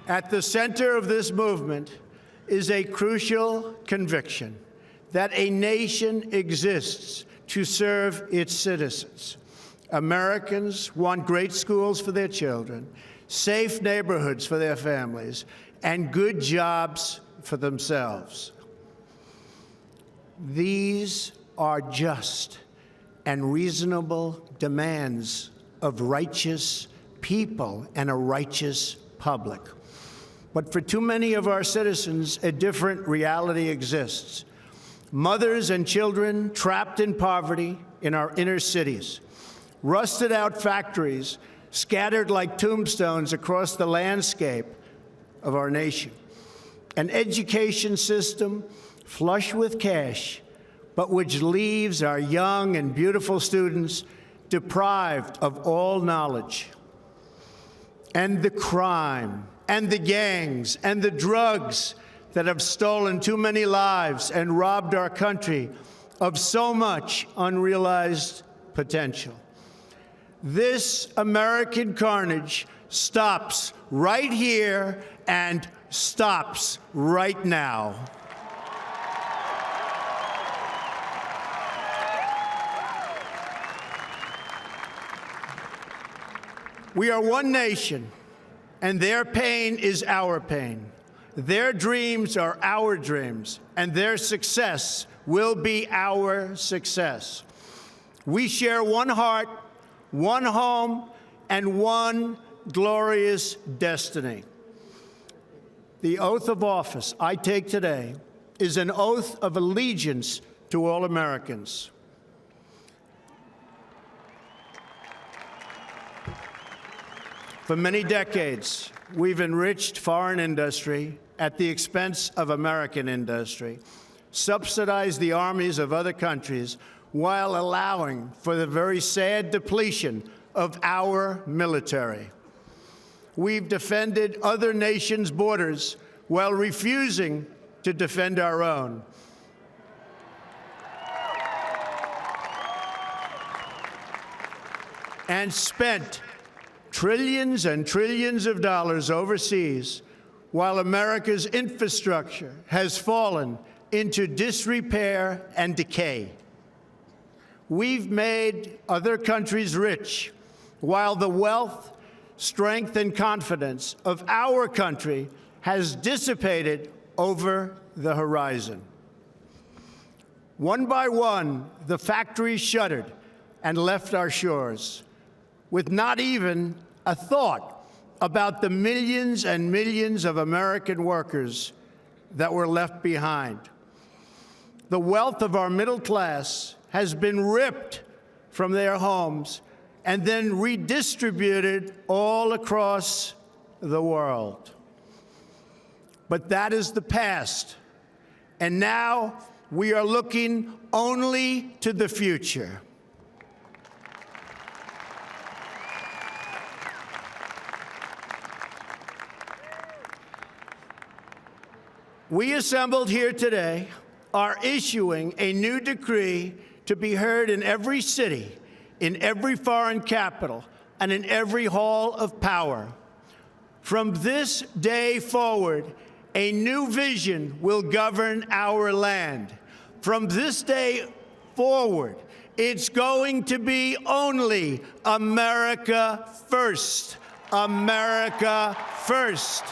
At the center of this movement is a crucial conviction that a nation exists to serve its citizens. Americans want great schools for their children, safe neighborhoods for their families, and good jobs for themselves. These are just and reasonable demands of righteous people and a righteous public. But for too many of our citizens, a different reality exists. Mothers and children trapped in poverty in our inner cities, rusted out factories scattered like tombstones across the landscape of our nation, an education system flush with cash, but which leaves our young and beautiful students deprived of all knowledge. And the crime, and the gangs, and the drugs that have stolen too many lives and robbed our country of so much unrealized potential. This American carnage stops right here and stops right now. We are one nation, and their pain is our pain. Their dreams are our dreams, and their success will be our success. We share one heart, one home, and one glorious destiny. The oath of office I take today is an oath of allegiance to all Americans. For many decades, we've enriched foreign industry at the expense of American industry, subsidized the armies of other countries while allowing for the very sad depletion of our military. We've defended other nations' borders while refusing to defend our own. And spent trillions and trillions of dollars overseas while America's infrastructure has fallen into disrepair and decay. We've made other countries rich while the wealth, strength, and confidence of our country has dissipated over the horizon. One by one, the factories shuttered and left our shores, with not even a thought about the millions and millions of American workers that were left behind. The wealth of our middle class has been ripped from their homes and then redistributed all across the world. But that is the past, and now we are looking only to the future. We assembled here today are issuing a new decree to be heard in every city, in every foreign capital, and in every hall of power. From this day forward, a new vision will govern our land. From this day forward, it's going to be only America first. America first.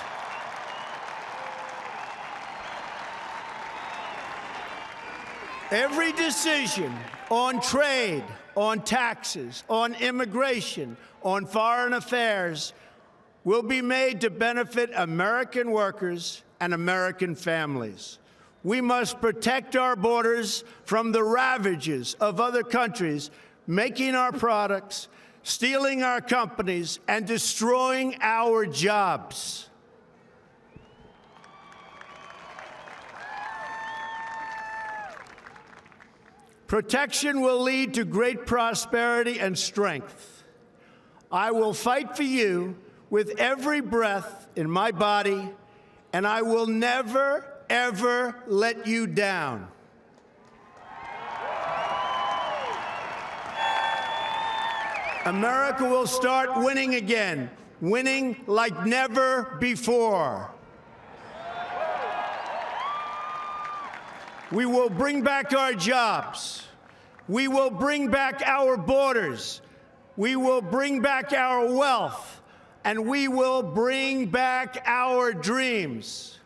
Every decision on trade, on taxes, on immigration, on foreign affairs will be made to benefit American workers and American families. We must protect our borders from the ravages of other countries making our products, stealing our companies, and destroying our jobs. Protection will lead to great prosperity and strength. I will fight for you with every breath in my body, and I will never, ever let you down. America will start winning again, winning like never before. We will bring back our jobs. We will bring back our borders. We will bring back our wealth. And we will bring back our dreams.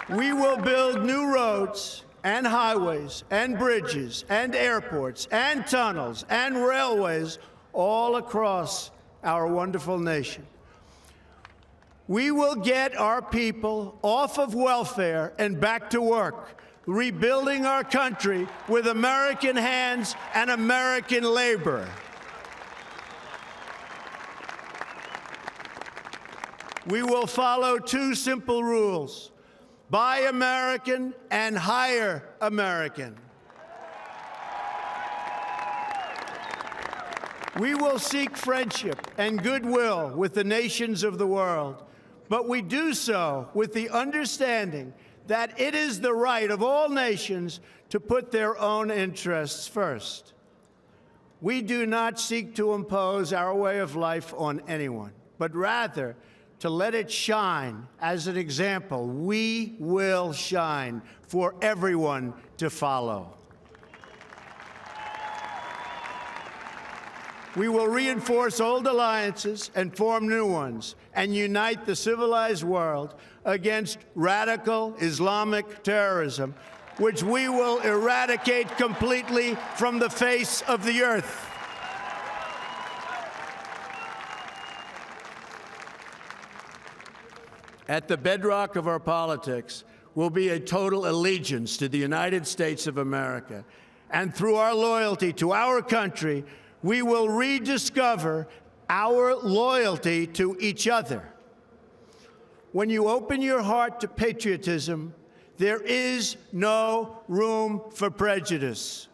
We will build new roads and highways and bridges and airports and tunnels and railways all across our wonderful nation. We will get our people off of welfare and back to work, rebuilding our country with American hands and American labor. We will follow two simple rules: buy American and hire American. We will seek friendship and goodwill with the nations of the world, but we do so with the understanding that it is the right of all nations to put their own interests first. We do not seek to impose our way of life on anyone, but rather to let it shine as an example. We will shine for everyone to follow. We will reinforce old alliances and form new ones and unite the civilized world against radical Islamic terrorism, which we will eradicate completely from the face of the earth. At the bedrock of our politics will be a total allegiance to the United States of America. And through our loyalty to our country, we will rediscover our loyalty to each other. When you open your heart to patriotism, there is no room for prejudice.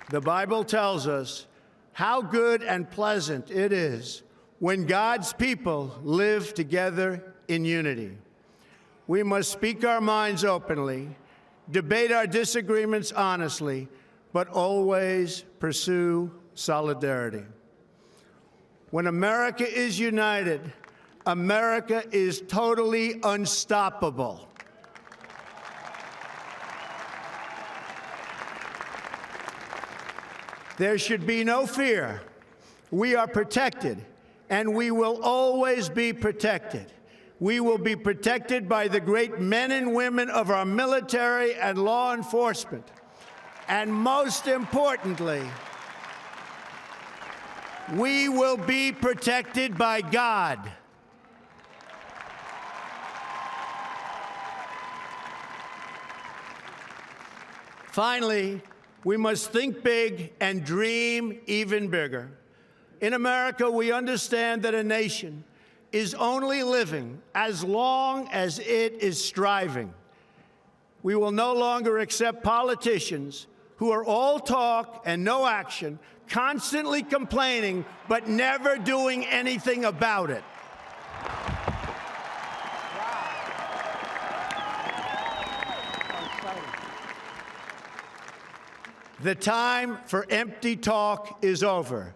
The Bible tells us how good and pleasant it is when God's people live together in unity. We must speak our minds openly, debate our disagreements honestly, but always pursue solidarity. When America is united, America is totally unstoppable. There should be no fear. We are protected, and we will always be protected. We will be protected by the great men and women of our military and law enforcement. And most importantly, we will be protected by God. Finally, we must think big and dream even bigger. In America, we understand that a nation is only living as long as it is striving. We will no longer accept politicians who are all talk and no action, constantly complaining but never doing anything about it. The time for empty talk is over.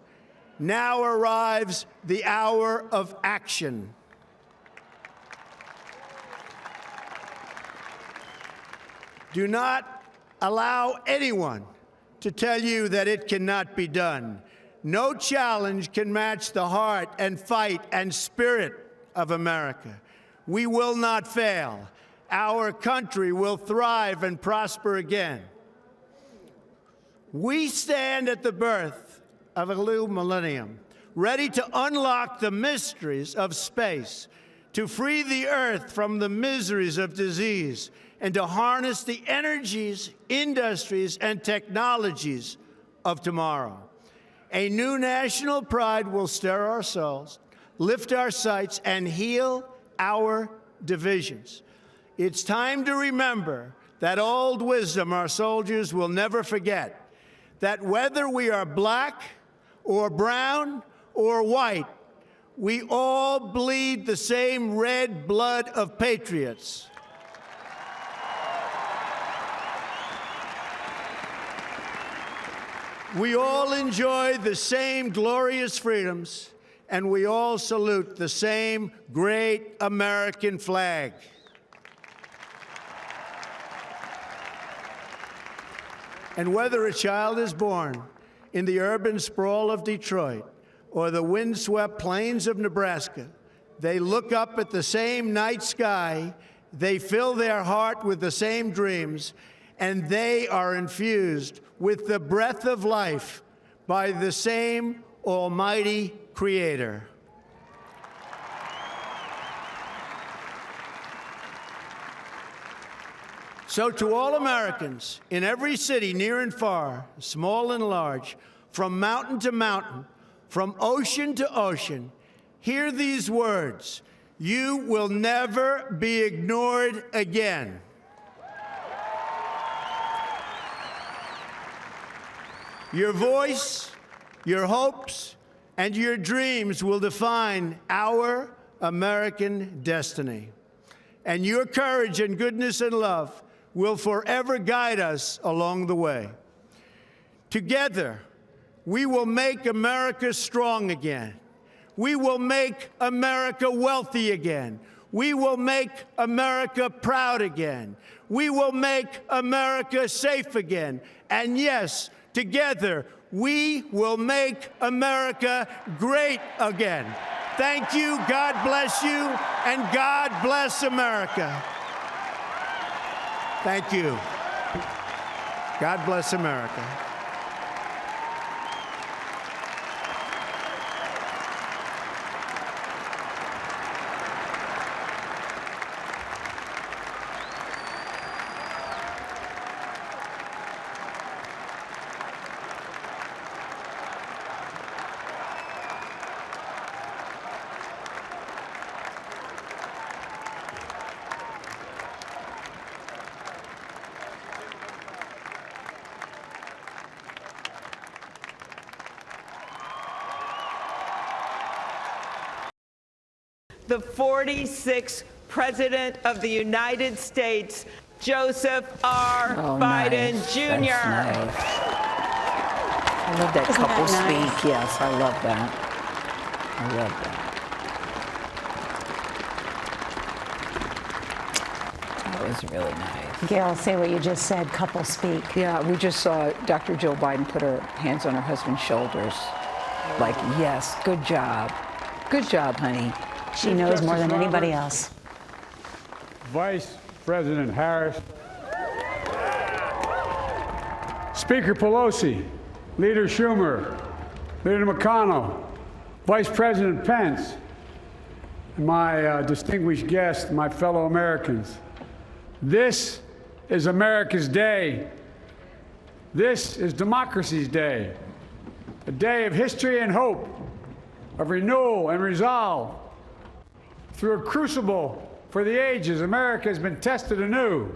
Now arrives the hour of action. Do not allow anyone to tell you that it cannot be done. No challenge can match the heart and fight and spirit of America. We will not fail. Our country will thrive and prosper again. We stand at the birth of a new millennium, ready to unlock the mysteries of space, to free the earth from the miseries of disease, and to harness the energies, industries, and technologies of tomorrow. A new national pride will stir our souls, lift our sights, and heal our divisions. It's time to remember that old wisdom our soldiers will never forget, that whether we are black or brown or white, we all bleed the same red blood of patriots. We all enjoy the same glorious freedoms, and we all salute the same great American flag. And whether a child is born in the urban sprawl of Detroit, or the windswept plains of Nebraska. They look up at the same night sky, they fill their heart with the same dreams, and they are infused with the breath of life by the same Almighty Creator. So to all Americans in every city, near and far, small and large, from mountain to mountain, from ocean to ocean, hear these words: you will never be ignored again. Your voice, your hopes, and your dreams will define our American destiny. And your courage and goodness and love will forever guide us along the way. Together, we will make America strong again. We will make America wealthy again. We will make America proud again. We will make America safe again. And yes, together, we will make America great again. Thank you, God bless you, and God bless America. Thank you. God bless America. The 46th President of the United States, Joseph R. Biden Jr. That's nice. I love that couple speak. Yes, I love that. I love that. That was really nice. Gail, say what you just said, couple speak. Yeah, we just saw Dr. Jill Biden put her hands on her husband's shoulders. Like, yes, good job. Good job, honey. She knows more than anybody else. Vice President Harris, Speaker Pelosi, Leader Schumer, Leader McConnell, Vice President Pence, and my distinguished guests, my fellow Americans. This is America's day. This is democracy's day, a day of history and hope, of renewal and resolve. Through a crucible for the ages, America has been tested anew,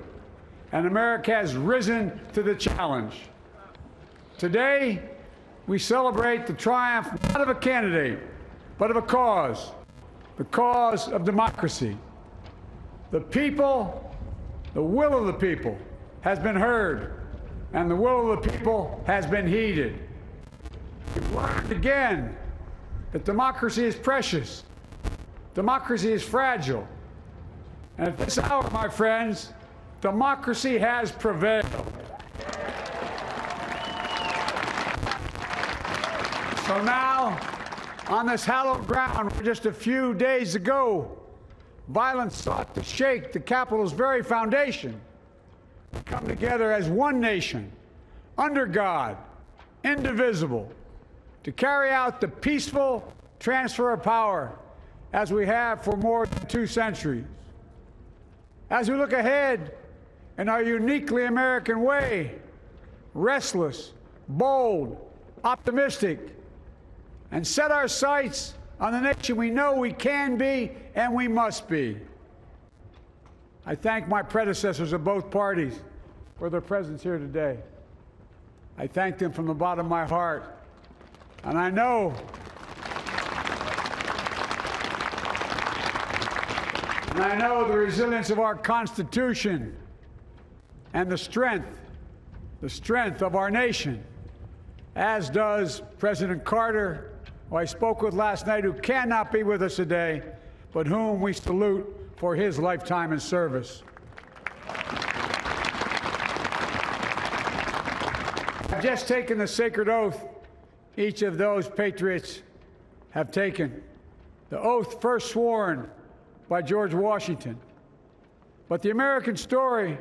and America has risen to the challenge. Today, we celebrate the triumph not of a candidate, but of a cause, the cause of democracy. The people, the will of the people has been heard, and the will of the people has been heeded. We've learned again that democracy is precious. Democracy is fragile. And at this hour, my friends, democracy has prevailed. So now, on this hallowed ground, where just a few days ago, violence sought to shake the Capitol's very foundation, we come together as one nation, under God, indivisible, to carry out the peaceful transfer of power as we have for more than 2 centuries. As we look ahead in our uniquely American way, restless, bold, optimistic, and set our sights on the nation we know we can be and we must be. I thank my predecessors of both parties for their presence here today. I thank them from the bottom of my heart. And I know the resilience of our Constitution and the strength of our nation, as does President Carter, who I spoke with last night, who cannot be with us today, but whom we salute for his lifetime in service. I've just taken the sacred oath each of those patriots have taken, the oath first sworn by George Washington. But the American story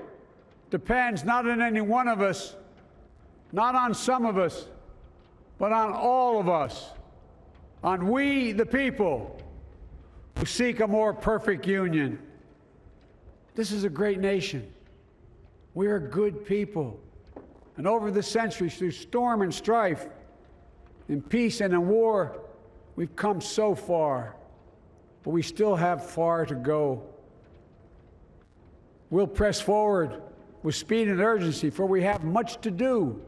depends not on any one of us, not on some of us, but on all of us, on we the people who seek a more perfect union. This is a great nation. We are good people. And over the centuries, through storm and strife, in peace and in war, we've come so far, but we still have far to go. We'll press forward with speed and urgency, for we have much to do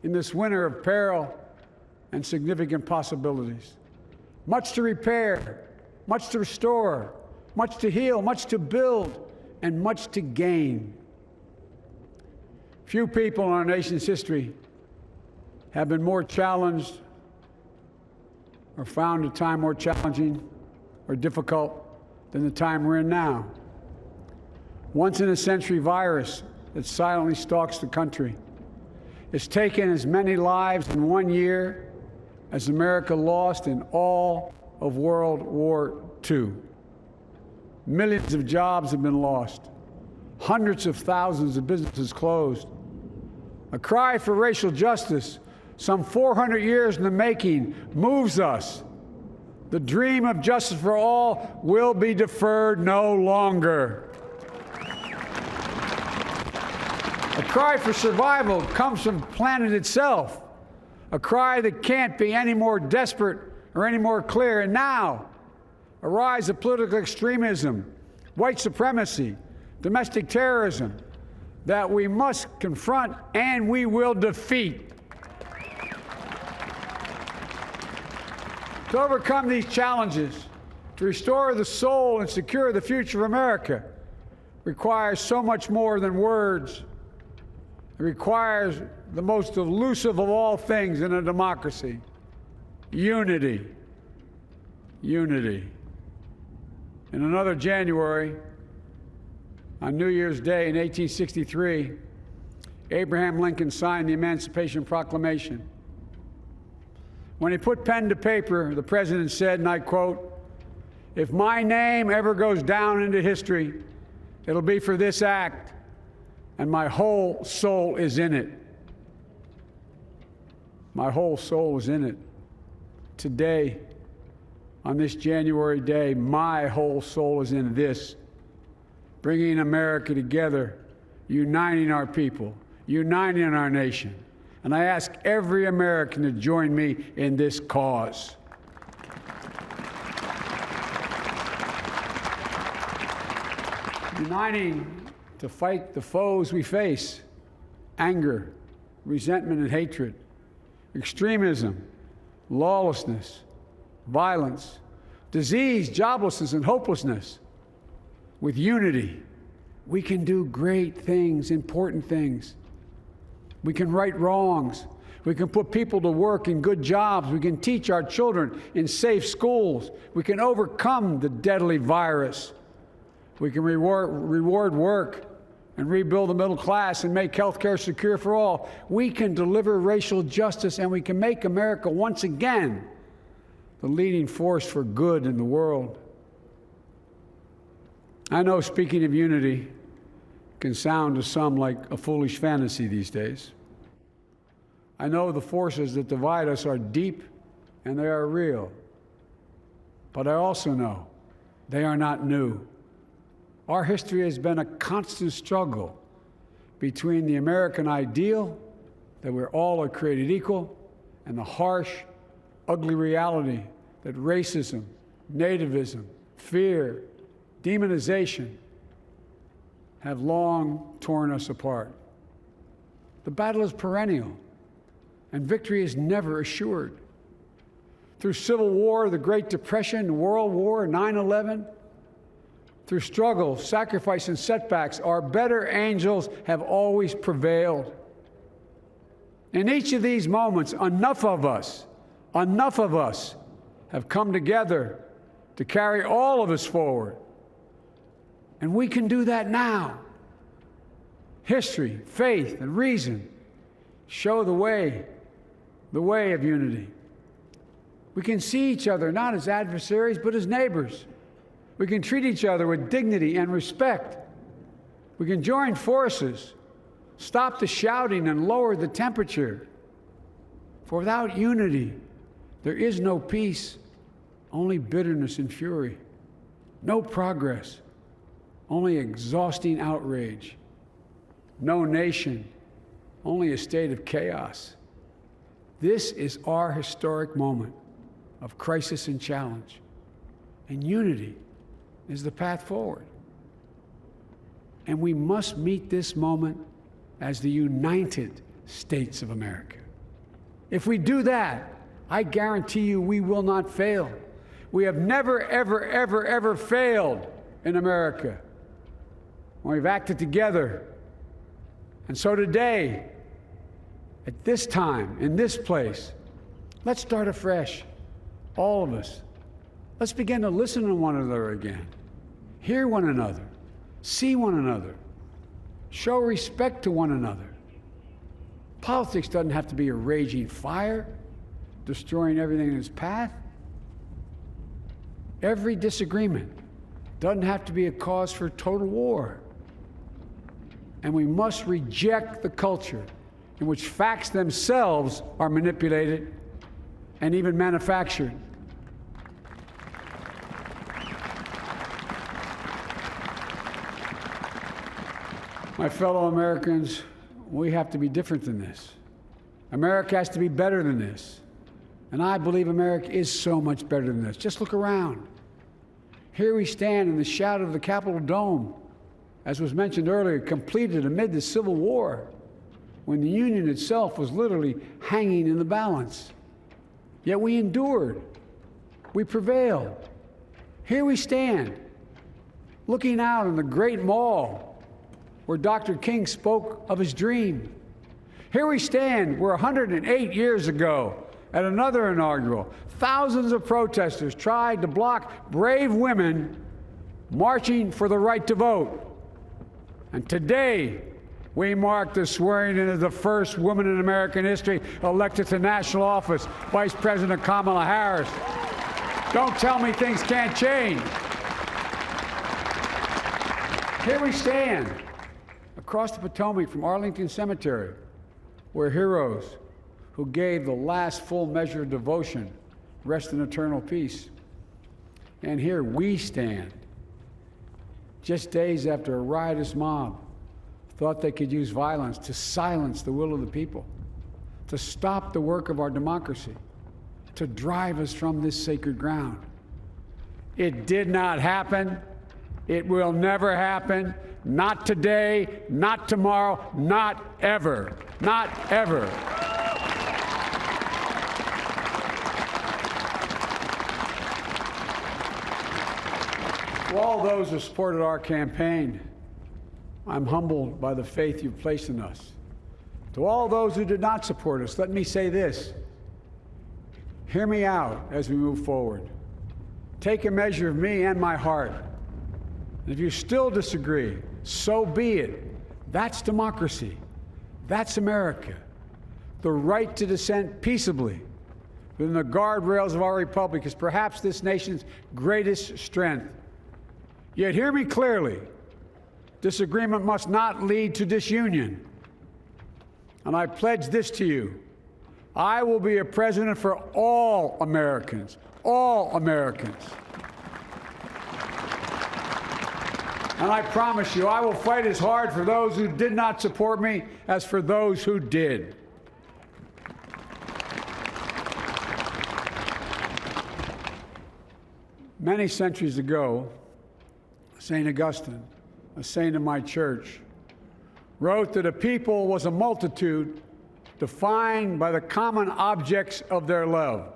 in this winter of peril and significant possibilities. Much to repair, much to restore, much to heal, much to build, and much to gain. Few people in our nation's history have been more challenged or found a time more challenging or difficult than the time we're in now. Once-in-a-century virus that silently stalks the country has taken as many lives in 1 year as America lost in all of World War II. Millions of jobs have been lost. Hundreds of thousands of businesses closed. A cry for racial justice, some 400 years in the making, moves us. The dream of justice for all will be deferred no longer. A cry for survival comes from the planet itself, a cry that can't be any more desperate or any more clear. And now, a rise of political extremism, white supremacy, domestic terrorism, that we must confront and we will defeat. To overcome these challenges, to restore the soul and secure the future of America, requires so much more than words. It requires the most elusive of all things in a democracy: unity. Unity. In another January, on New Year's Day in 1863, Abraham Lincoln signed the Emancipation Proclamation. When he put pen to paper, the president said, and I quote, "If my name ever goes down into history, it'll be for this act, and my whole soul is in it." My whole soul is in it. Today, on this January day, my whole soul is in this, bringing America together, uniting our people, uniting our nation. And I ask every American to join me in this cause. Uniting to fight the foes we face: anger, resentment and hatred, extremism, lawlessness, violence, disease, joblessness, and hopelessness. With unity, we can do great things, important things. We can right wrongs. We can put people to work in good jobs. We can teach our children in safe schools. We can overcome the deadly virus. We can reward work and rebuild the middle class and make health care secure for all. We can deliver racial justice, and we can make America once again the leading force for good in the world. I know speaking of unity can sound to some like a foolish fantasy these days. I know the forces that divide us are deep and they are real. But I also know they are not new. Our history has been a constant struggle between the American ideal that we're all created equal and the harsh, ugly reality that racism, nativism, fear, demonization have long torn us apart. The battle is perennial, and victory is never assured. Through Civil War, the Great Depression, World War, 9/11, through struggle, sacrifice, and setbacks, our better angels have always prevailed. In each of these moments, enough of us have come together to carry all of us forward. And we can do that now. History, faith, and reason show the way of unity. We can see each other not as adversaries, but as neighbors. We can treat each other with dignity and respect. We can join forces, stop the shouting, and lower the temperature. For without unity, there is no peace, only bitterness and fury. No progress, only exhausting outrage. No nation, only a state of chaos. This is our historic moment of crisis and challenge, and unity is the path forward. And we must meet this moment as the United States of America. If we do that, I guarantee you we will not fail. We have never, ever, ever, ever failed in America when we've acted together. And so today, at this time, in this place, let's start afresh, all of us. Let's begin to listen to one another again, hear one another, see one another, show respect to one another. Politics doesn't have to be a raging fire, destroying everything in its path. Every disagreement doesn't have to be a cause for total war. And we must reject the culture in which facts themselves are manipulated and even manufactured. My fellow Americans, we have to be different than this. America has to be better than this. And I believe America is so much better than this. Just look around. Here we stand in the shadow of the Capitol Dome, as was mentioned earlier, completed amid the Civil War, when the Union itself was literally hanging in the balance. Yet we endured. We prevailed. Here we stand, looking out on the great mall where Dr. King spoke of his dream. Here we stand where 108 years ago, at another inaugural, thousands of protesters tried to block brave women marching for the right to vote. And today, we mark the swearing in of the first woman in American history elected to national office, Vice President Kamala Harris. Don't tell me things can't change. Here we stand across the Potomac from Arlington Cemetery, where heroes who gave the last full measure of devotion rest in eternal peace. And here we stand, just days after a riotous mob thought they could use violence to silence the will of the people, to stop the work of our democracy, to drive us from this sacred ground. It did not happen. It will never happen. Not today, not tomorrow, not ever. Not ever. To all those who supported our campaign, I'm humbled by the faith you've placed in us. To all those who did not support us, let me say this. Hear me out as we move forward. Take a measure of me and my heart. And if you still disagree, so be it. That's democracy. That's America. The right to dissent peaceably within the guardrails of our republic is perhaps this nation's greatest strength. Yet hear me clearly. Disagreement must not lead to disunion. And I pledge this to you. I will be a president for all Americans. All Americans. And I promise you, I will fight as hard for those who did not support me as for those who did. Many centuries ago, St. Augustine, a saint of my church, wrote that a people was a multitude defined by the common objects of their love.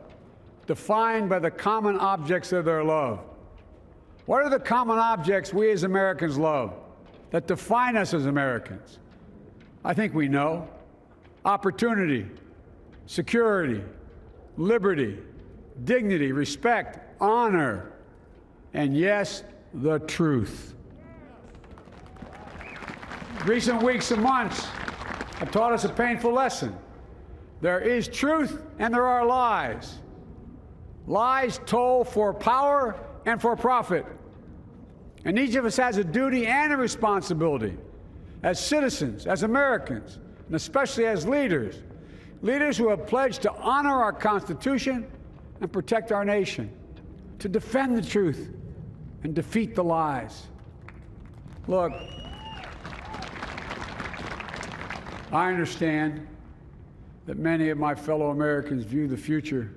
Defined by the common objects of their love. What are the common objects we as Americans love that define us as Americans? I think we know. Opportunity, security, liberty, dignity, respect, honor, and yes, the truth. Recent weeks and months have taught us a painful lesson. There is truth and there are lies. Lies told for power and for profit. And each of us has a duty and a responsibility as citizens, as Americans, and especially as leaders who have pledged to honor our Constitution and protect our nation, to defend the truth and defeat the lies. Look, I understand that many of my fellow Americans view the future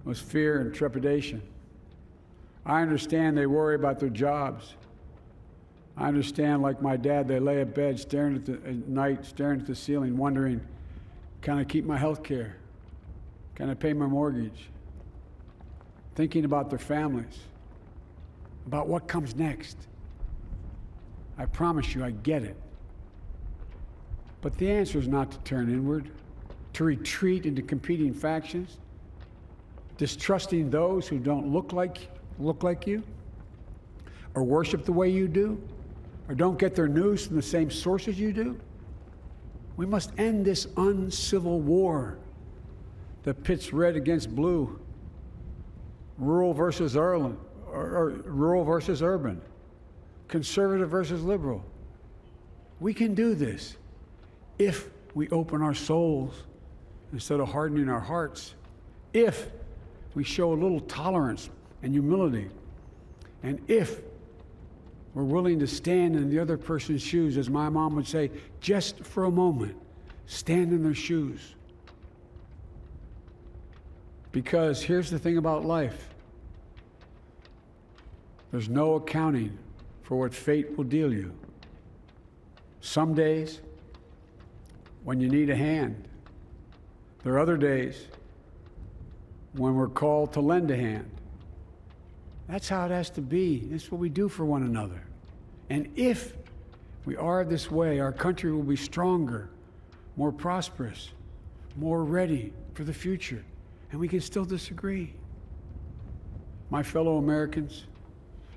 with fear and trepidation. I understand they worry about their jobs. I understand, like my dad, they lay at bed at night, staring at the ceiling, wondering, can I keep my health care? Can I pay my mortgage? Thinking about their families, about what comes next. I promise you, I get it. But the answer is not to turn inward, to retreat into competing factions, distrusting those who don't look like you, or worship the way you do, or don't get their news from the same sources you do. We must end this uncivil war that pits red against blue, rural versus urban, conservative versus liberal. We can do this if we open our souls instead of hardening our hearts, if we show a little tolerance and humility, and if we're willing to stand in the other person's shoes, as my mom would say, just for a moment, stand in their shoes. Because here's the thing about life. There's no accounting for what fate will deal you. Some days, when you need a hand. There are other days when we're called to lend a hand. That's how it has to be. That's what we do for one another. And if we are this way, our country will be stronger, more prosperous, more ready for the future. And we can still disagree. My fellow Americans,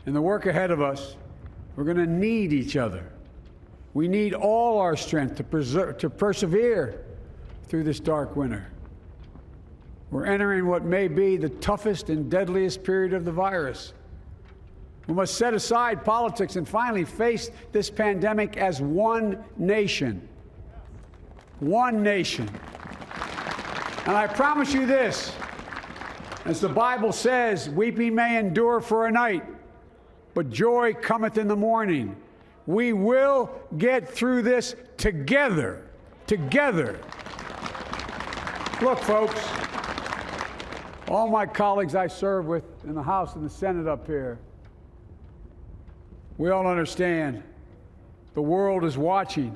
in the work ahead of us, we're going to need each other. We need all our strength to persevere through this dark winter. We're entering what may be the toughest and deadliest period of the virus. We must set aside politics and finally face this pandemic as one nation. One nation. And I promise you this, as the Bible says, weeping may endure for a night, but joy cometh in the morning. We will get through this together. Together. Look, folks, all my colleagues I serve with in the House and the Senate up here, we all understand the world is watching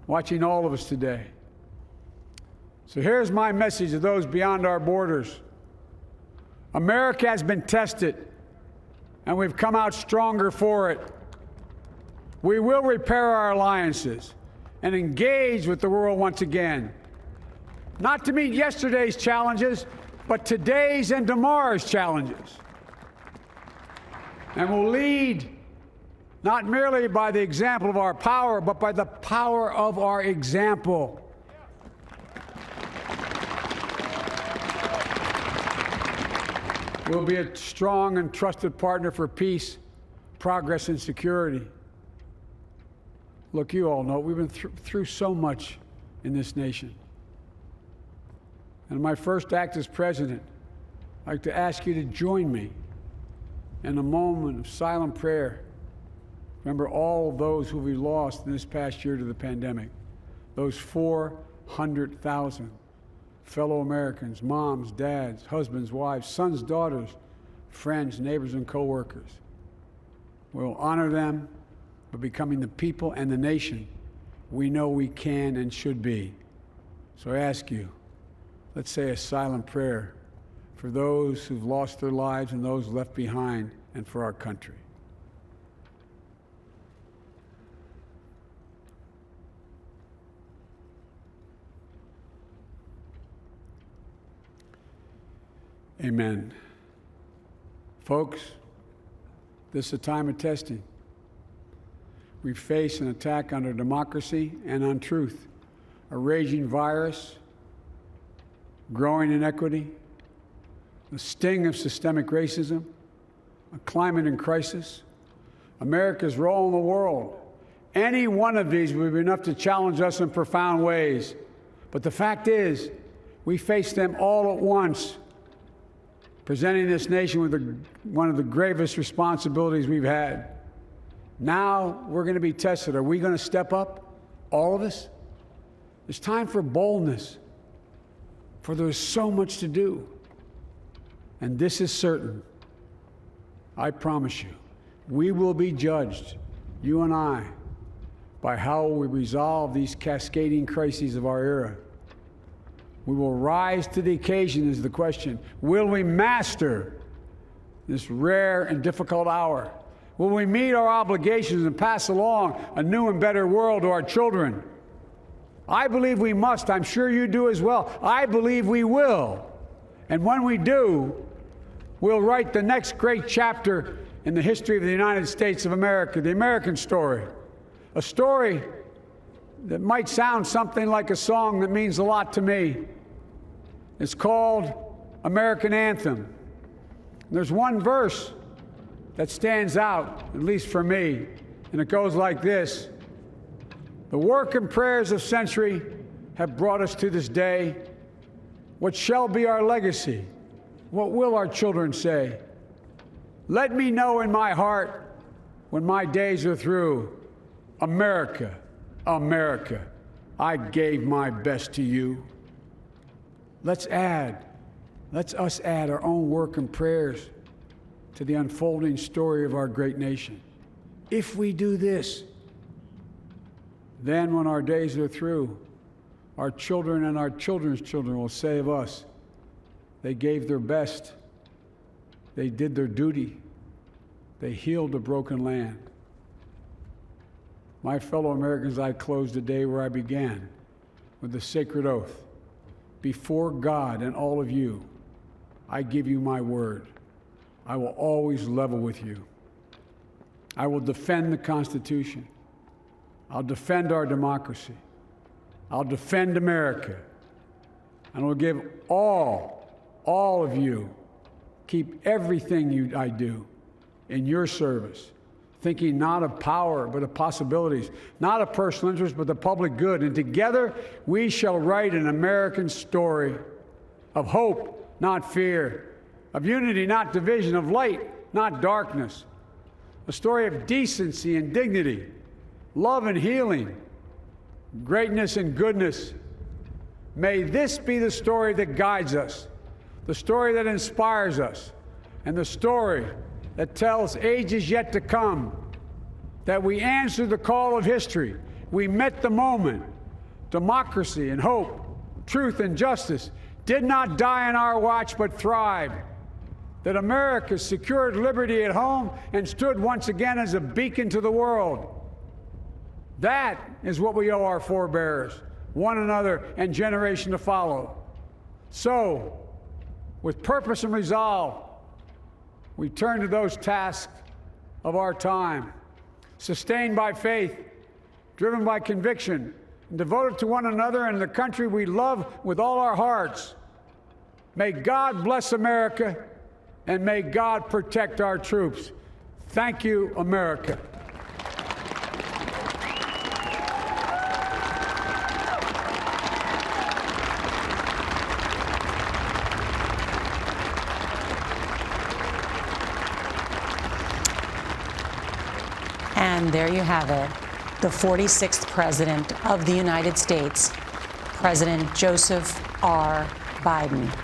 all of us today. So here's my message to those beyond our borders. America has been tested, and we've come out stronger for it. We will repair our alliances and engage with the world once again, not to meet yesterday's challenges, but today's and tomorrow's challenges. And we'll lead not merely by the example of our power, but by the power of our example. We'll be a strong and trusted partner for peace, progress, and security. Look, you all know we've been through so much in this nation. And my first act as president, I'd like to ask you to join me in a moment of silent prayer. Remember all those who we lost in this past year to the pandemic. Those 400,000 fellow Americans, moms, dads, husbands, wives, sons, daughters, friends, neighbors, and co-workers. We'll honor them by becoming the people and the nation we know we can and should be. So I ask you, let's say a silent prayer for those who've lost their lives and those left behind, and for our country. Amen. Folks, this is a time of testing. We face an attack on our democracy and on truth, a raging virus, growing inequity, the sting of systemic racism, a climate in crisis, America's role in the world. Any one of these would be enough to challenge us in profound ways. But the fact is, we face them all at once, presenting this nation with one of the gravest responsibilities we've had. Now we're going to be tested. Are we going to step up, all of us? It's time for boldness, for there's so much to do. And this is certain. I promise you, we will be judged, you and I, by how we resolve these cascading crises of our era. We will rise to the occasion is the question. Will we master this rare and difficult hour? Will we meet our obligations and pass along a new and better world to our children? I believe we must. I'm sure you do as well. I believe we will. And when we do, we'll write the next great chapter in the history of the United States of America, the American story. A story that might sound something like a song that means a lot to me. It's called American Anthem. There's one verse that stands out, at least for me, and it goes like this. The work and prayers of century have brought us to this day. What shall be our legacy? What will our children say? Let me know in my heart when my days are through. America, America, I gave my best to you. Let's us add our own work and prayers to the unfolding story of our great nation. If we do this, then when our days are through, our children and our children's children will say of us, they gave their best, they did their duty, they healed a broken land. My fellow Americans, I close the day where I began, with the sacred oath. Before God and all of you, I give you my word. I will always level with you. I will defend the Constitution. I'll defend our democracy. I'll defend America. And I'll give all of you, keep everything I do in your service, thinking not of power, but of possibilities, not of personal interest, but the public good. And together, we shall write an American story of hope, not fear, of unity, not division, of light, not darkness, a story of decency and dignity, love and healing, greatness and goodness. May this be the story that guides us, the story that inspires us, and the story that tells ages yet to come that we answered the call of history. We met the moment. Democracy and hope, truth and justice did not die on our watch but thrived. That America secured liberty at home and stood once again as a beacon to the world. That is what we owe our forebears, one another, and generation to follow. So, with purpose and resolve, we turn to those tasks of our time, sustained by faith, driven by conviction, and devoted to one another and the country we love with all our hearts. May God bless America, and may God protect our troops. Thank you, America. And there you have it, the 46th President of the United States, President Joseph R. Biden.